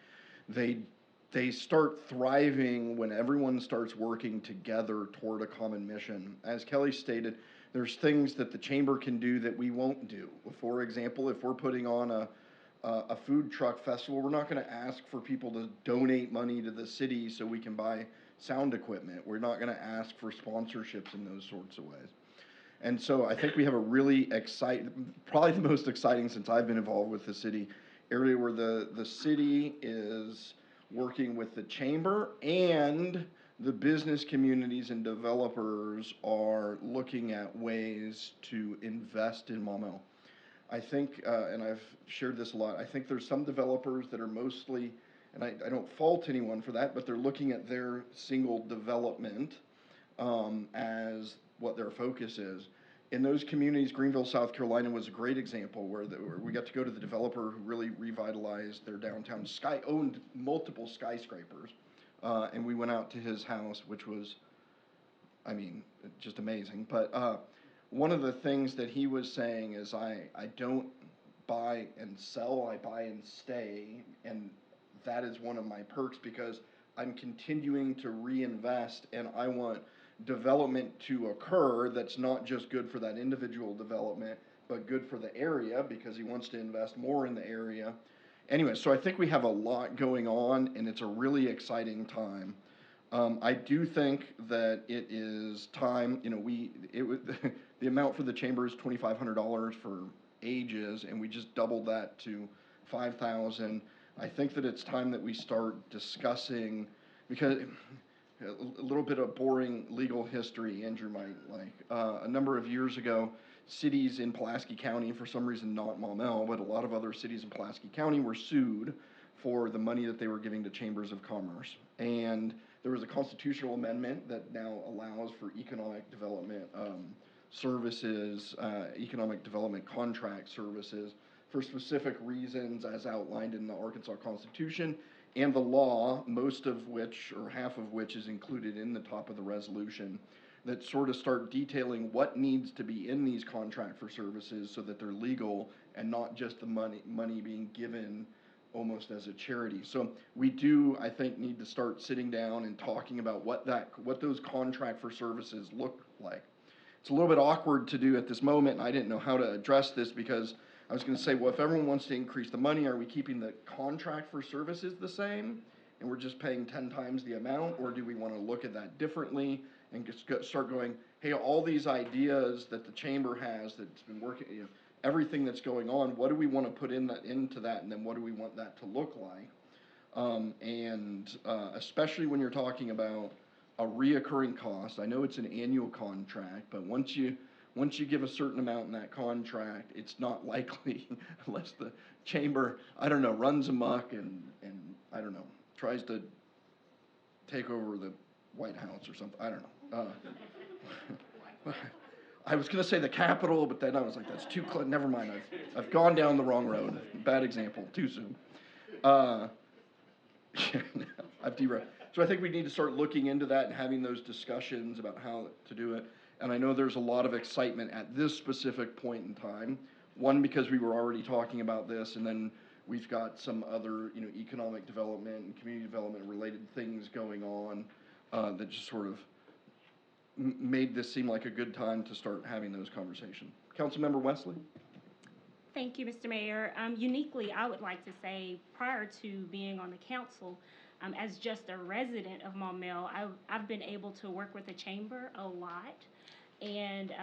They start thriving when everyone starts working together toward a common mission. As Kelly stated, there's things that the chamber can do that we won't do. For example, if we're putting on a food truck festival, we're not going to ask for people to donate money to the city so we can buy sound equipment. We're not going to ask for sponsorships in those sorts of ways. And so I think we have a really probably the most exciting since I've been involved with the city, area where the city is working with the chamber and the business communities and developers are looking at ways to invest in Maumelle. I think, and I've shared this a lot, I think there's some developers that are mostly, and I don't fault anyone for that, but they're looking at their single development as what their focus is. In those communities, Greenville, South Carolina was a great example where we got to go to the developer who really revitalized their downtown. Owned multiple skyscrapers, and we went out to his house, which was, I mean, just amazing. But one of the things that he was saying is I don't buy and sell, I buy and stay, and that is one of my perks because I'm continuing to reinvest and I want development to occur that's not just good for that individual development, but good for the area because he wants to invest more in the area. Anyway, so I think we have a lot going on and it's a really exciting time. I do think that it is time, you know, the amount for the chamber is $2,500 for ages, and we just doubled that to $5,000. I think that it's time that we start discussing, because a little bit of boring legal history Andrew might like. A number of years ago, cities in Pulaski County, for some reason not Maumelle, but a lot of other cities in Pulaski County were sued for the money that they were giving to chambers of commerce. And there was a constitutional amendment that now allows for economic development services, economic development contract services for specific reasons as outlined in the Arkansas Constitution and the law, most of which, or half of which, is included in the top of the resolution, that sort of start detailing what needs to be in these contract for services so that they're legal and not just the money being given almost as a charity. So we do, I think, need to start sitting down and talking about what those contract for services look like. It's a little bit awkward to do at this moment, and I didn't know how to address this because I was going to say, well, if everyone wants to increase the money, are we keeping the contract for services the same and we're just paying 10 times the amount, or do we want to look at that differently and just start going, hey, all these ideas that the chamber has that's been working, you know, everything that's going on, what do we want to put into that, and then what do we want that to look like? Especially when you're talking about a reoccurring cost. I know it's an annual contract, but once you give a certain amount in that contract, it's not likely, unless the chamber, I don't know, runs amok and I don't know, tries to take over the White House or something. I don't know. I was going to say the Capitol, but then I was like, that's too close. Never mind. I've gone down the wrong road. Bad example. Too soon. I've derailed. So I think we need to start looking into that and having those discussions about how to do it. And I know there's a lot of excitement at this specific point in time. One, because we were already talking about this, and then we've got some other, you know, economic development and community development related things going on that just sort of made this seem like a good time to start having those conversations. Councilmember Wesley? Thank you, Mr. Mayor. Uniquely, I would like to say, prior to being on the council, as just a resident of Maumelle, I've been able to work with the chamber a lot and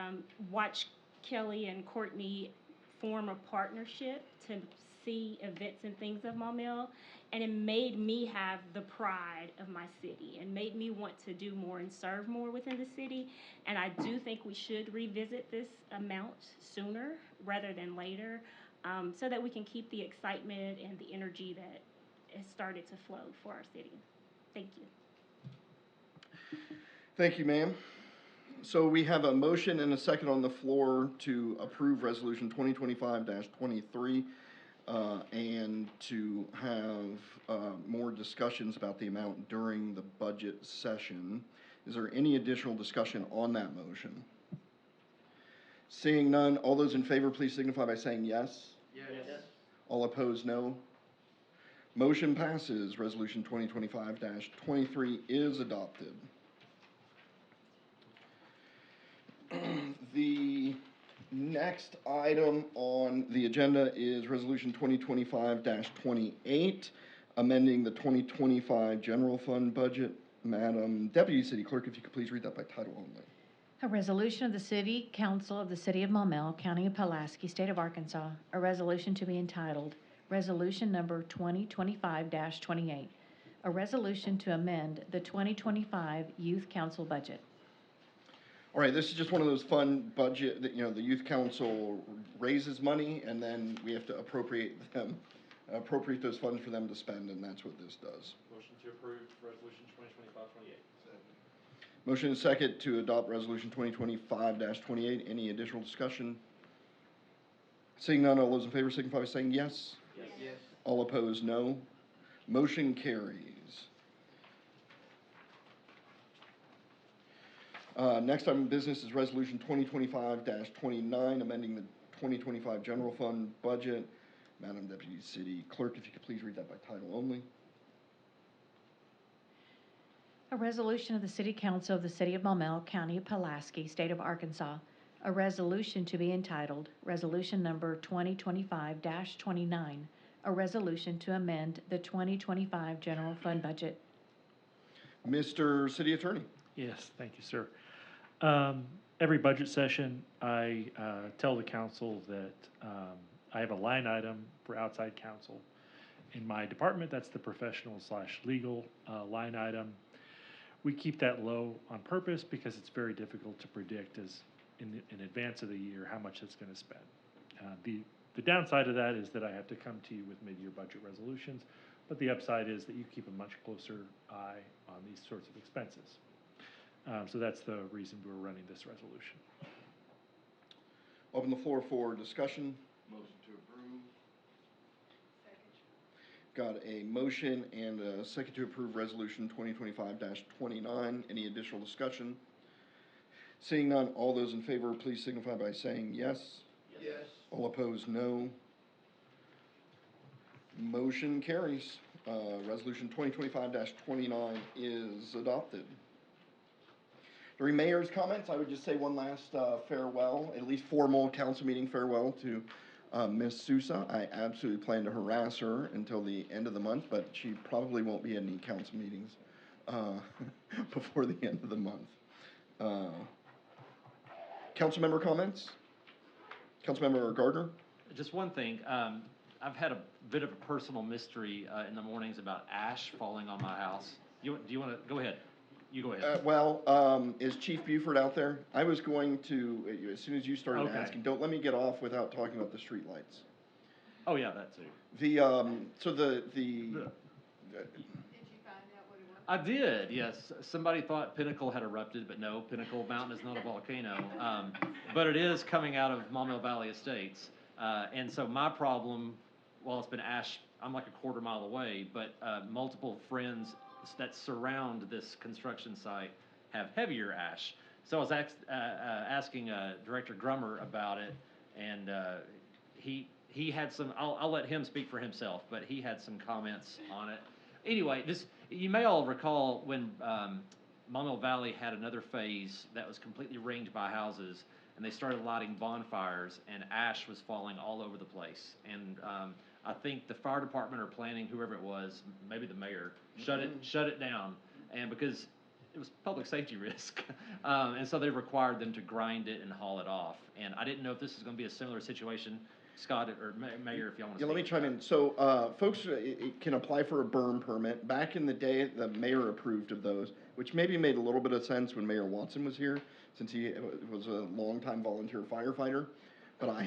watch Kelly and Courtney form a partnership to see events and things of Maumelle, and it made me have the pride of my city and made me want to do more and serve more within the city. And I do think we should revisit this amount sooner rather than later, so that we can keep the excitement and the energy that has started to flow for our city. Thank you. Thank you, ma'am. So we have a motion and a second on the floor to approve Resolution 2025-23 and to have more discussions about the amount during the budget session. Is there any additional discussion on that motion? Seeing none, all those in favor, please signify by saying yes. Yes. All opposed, no. Motion passes. Resolution 2025-23 is adopted. The next item on the agenda is Resolution 2025-28, amending the 2025 general fund budget. Madam Deputy City Clerk, if you could please read that by title only. A resolution of the City Council of the City of Maumelle, County of Pulaski, State of Arkansas, a resolution to be entitled Resolution Number 2025-28, a resolution to amend the 2025 Youth Council budget. All right, this is just one of those fun budget that, the youth council raises money and then we have to appropriate those funds for them to spend, and that's what this does. Motion to approve Resolution 2025-28. Motion and second to adopt Resolution 2025-28. Any additional discussion? Seeing none, all those in favor signify by saying yes. Yes. All opposed, no. Motion carries. Next item of business is Resolution 2025-29, amending the 2025 general fund budget. Madam Deputy City Clerk, if you could please read that by title only. A resolution of the City Council of the City of Maumelle, County of Pulaski, State of Arkansas, a resolution to be entitled Resolution Number 2025-29, a resolution to amend the 2025 general fund budget. Mr. City Attorney. Yes, thank you, sir. Every budget session, I tell the council that I have a line item for outside counsel. In my department, that's the professional/legal line item. We keep that low on purpose because it's very difficult to predict in advance of the year how much it's going to spend. The downside of that is that I have to come to you with mid-year budget resolutions, but the upside is that you keep a much closer eye on these sorts of expenses. So that's the reason we're running this resolution. Open the floor for discussion. Motion to approve. Got a motion and a second to approve Resolution 2025-29. Any additional discussion? Seeing none, all those in favor, please signify by saying yes. Yes. All opposed, no. Motion carries. Resolution 2025-29 is adopted. During mayor's comments, I would just say one last farewell, at least formal council meeting farewell to Ms. Sousa. I absolutely plan to harass her until the end of the month, but she probably won't be in any council meetings before the end of the month. Council member comments? Councilmember Gardner? Just one thing, I've had a bit of a personal mystery in the mornings about ash falling on my house. Do you want to, go ahead. You go ahead. Is Chief Buford out there? I was going to, as soon as you started Okay. asking, don't let me get off without talking about the streetlights. Oh, yeah, that too. Did you find out what it was? I did, yes. Somebody thought Pinnacle had erupted, but no, Pinnacle Mountain is not a volcano. But it is coming out of Maumelle Valley Estates. And so my problem, well, it's been ash, I'm like a quarter mile away, but multiple friends that surround this construction site have heavier ash. So I was asking Director Grummer about it, and he had some, I'll let him speak for himself, but he had some comments on it. Anyway, you may all recall when Maumelle Valley had another phase that was completely ringed by houses, and they started lighting bonfires, and ash was falling all over the place. And I think the fire department or planning, whoever it was, maybe the mayor, shut it down, and because it was public safety risk, and so they required them to grind it and haul it off. And I didn't know if this is going to be a similar situation. Scott or Mayor, if y'all want to. Yeah, let me chime in. So, folks can apply for a burn permit. Back in the day, the mayor approved of those, which maybe made a little bit of sense when Mayor Watson was here, since he was a longtime volunteer firefighter. But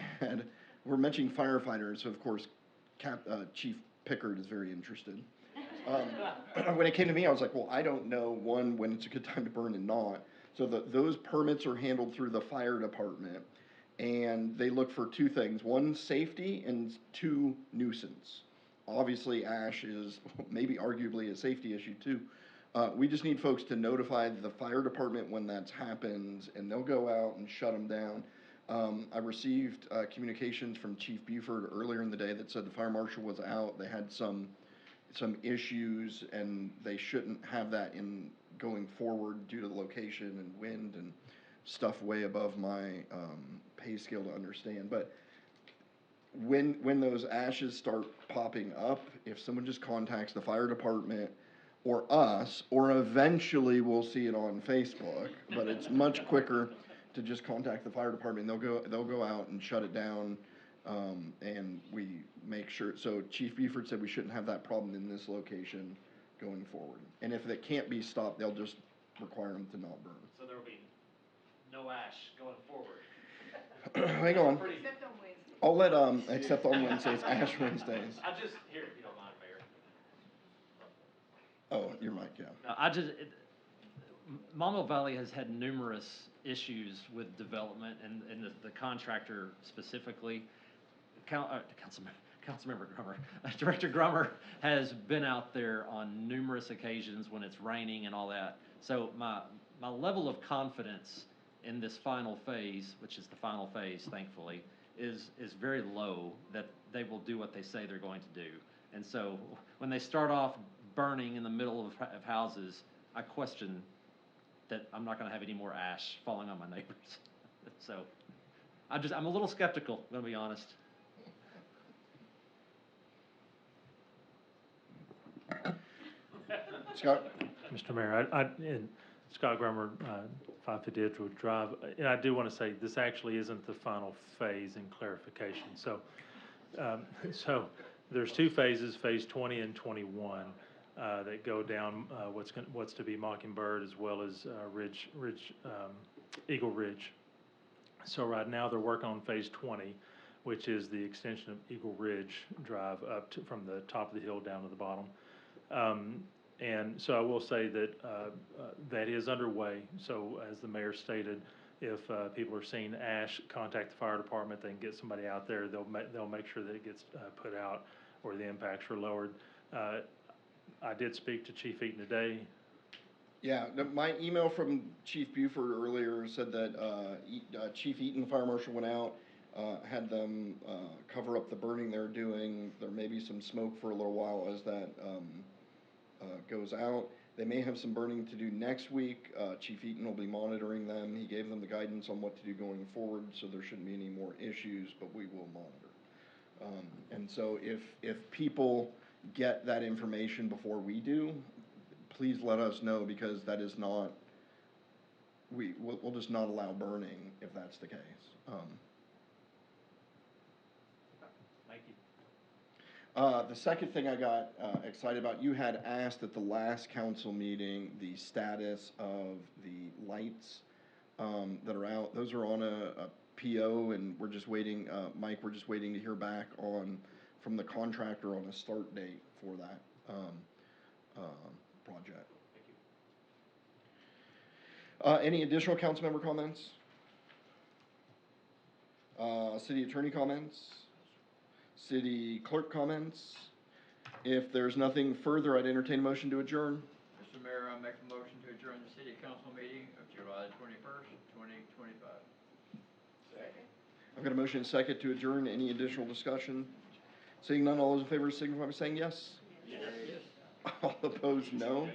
we're mentioning firefighters, so of course, Chief Pickard is very interested. When it came to me, I was like, well, I don't know, one, when it's a good time to burn and not. So those permits are handled through the fire department. And they look for two things: one, safety, and two, nuisance. Obviously, ash is maybe arguably a safety issue too. We just need folks to notify the fire department when that's happened, and they'll go out and shut them down. I received communications from Chief Buford earlier in the day that said the fire marshal was out. They had some issues, and they shouldn't have that in going forward due to the location and wind and stuff way above my pay scale to understand. But when those ashes start popping up, if someone just contacts the fire department or us, or eventually we'll see it on Facebook, but it's much quicker to just contact the fire department. They'll go out and shut it down, and we make sure. So Chief Buford said we shouldn't have that problem in this location going forward. And if it can't be stopped, they'll just require them to not burn. So there will be no ash going forward. Hang on. Except on Wednesday. I'll let, except on Wednesdays, Ash Wednesdays. I just, here, if you don't mind, Mayor. Oh, your mic, yeah. No, Maumelle Valley has had numerous issues with development and the contractor specifically. Councilmember Grummer, Director Grummer has been out there on numerous occasions when it's raining and all that. So my level of confidence in this final phase, which is the final phase, thankfully, is very low that they will do what they say they're going to do. And so when they start off burning in the middle of houses, I question that I'm not going to have any more ash falling on my neighbors. So I'm a little skeptical, I'm going to be honest. Scott? Mr. Mayor, and Scott Grummer, 550 Edgewood Drive, and I do want to say this actually isn't the final phase in clarification. So, so there's two phases, phase 20 and 21, that go down what's to be Mockingbird as well as Eagle Ridge. So right now they're working on phase 20, which is the extension of Eagle Ridge Drive up from the top of the hill down to the bottom. And so I will say that that is underway. So as the mayor stated, if people are seeing ash, contact the fire department. They can get somebody out there. They'll make sure that it gets put out or the impacts are lowered. I did speak to Chief Eaton today. Yeah, my email from Chief Buford earlier said that Chief Eaton, the fire marshal, went out, had them cover up the burning they're doing. There may be some smoke for a little while as that goes out. They may have some burning to do next week. Chief Eaton will be monitoring them. He gave them the guidance on what to do going forward, so there shouldn't be any more issues, but we will monitor. And so if people get that information before we do, please let us know, because that is not, we'll just not allow burning if that's the case. Thank you. The second thing I got excited about, you had asked at the last council meeting the status of the lights that are out. Those are on a PO, and we're just waiting, Mike, we're just waiting to hear back from the contractor on a start date for that project. Thank you. Any additional council member comments? City attorney comments? City clerk comments? If there's nothing further, I'd entertain a motion to adjourn. Mr. Mayor, I make a motion to adjourn the city council meeting of July 21st, 2025. Second. I've got a motion and second to adjourn. Any additional discussion? Seeing none, all those in favor signify by saying yes. Yes. All opposed, no.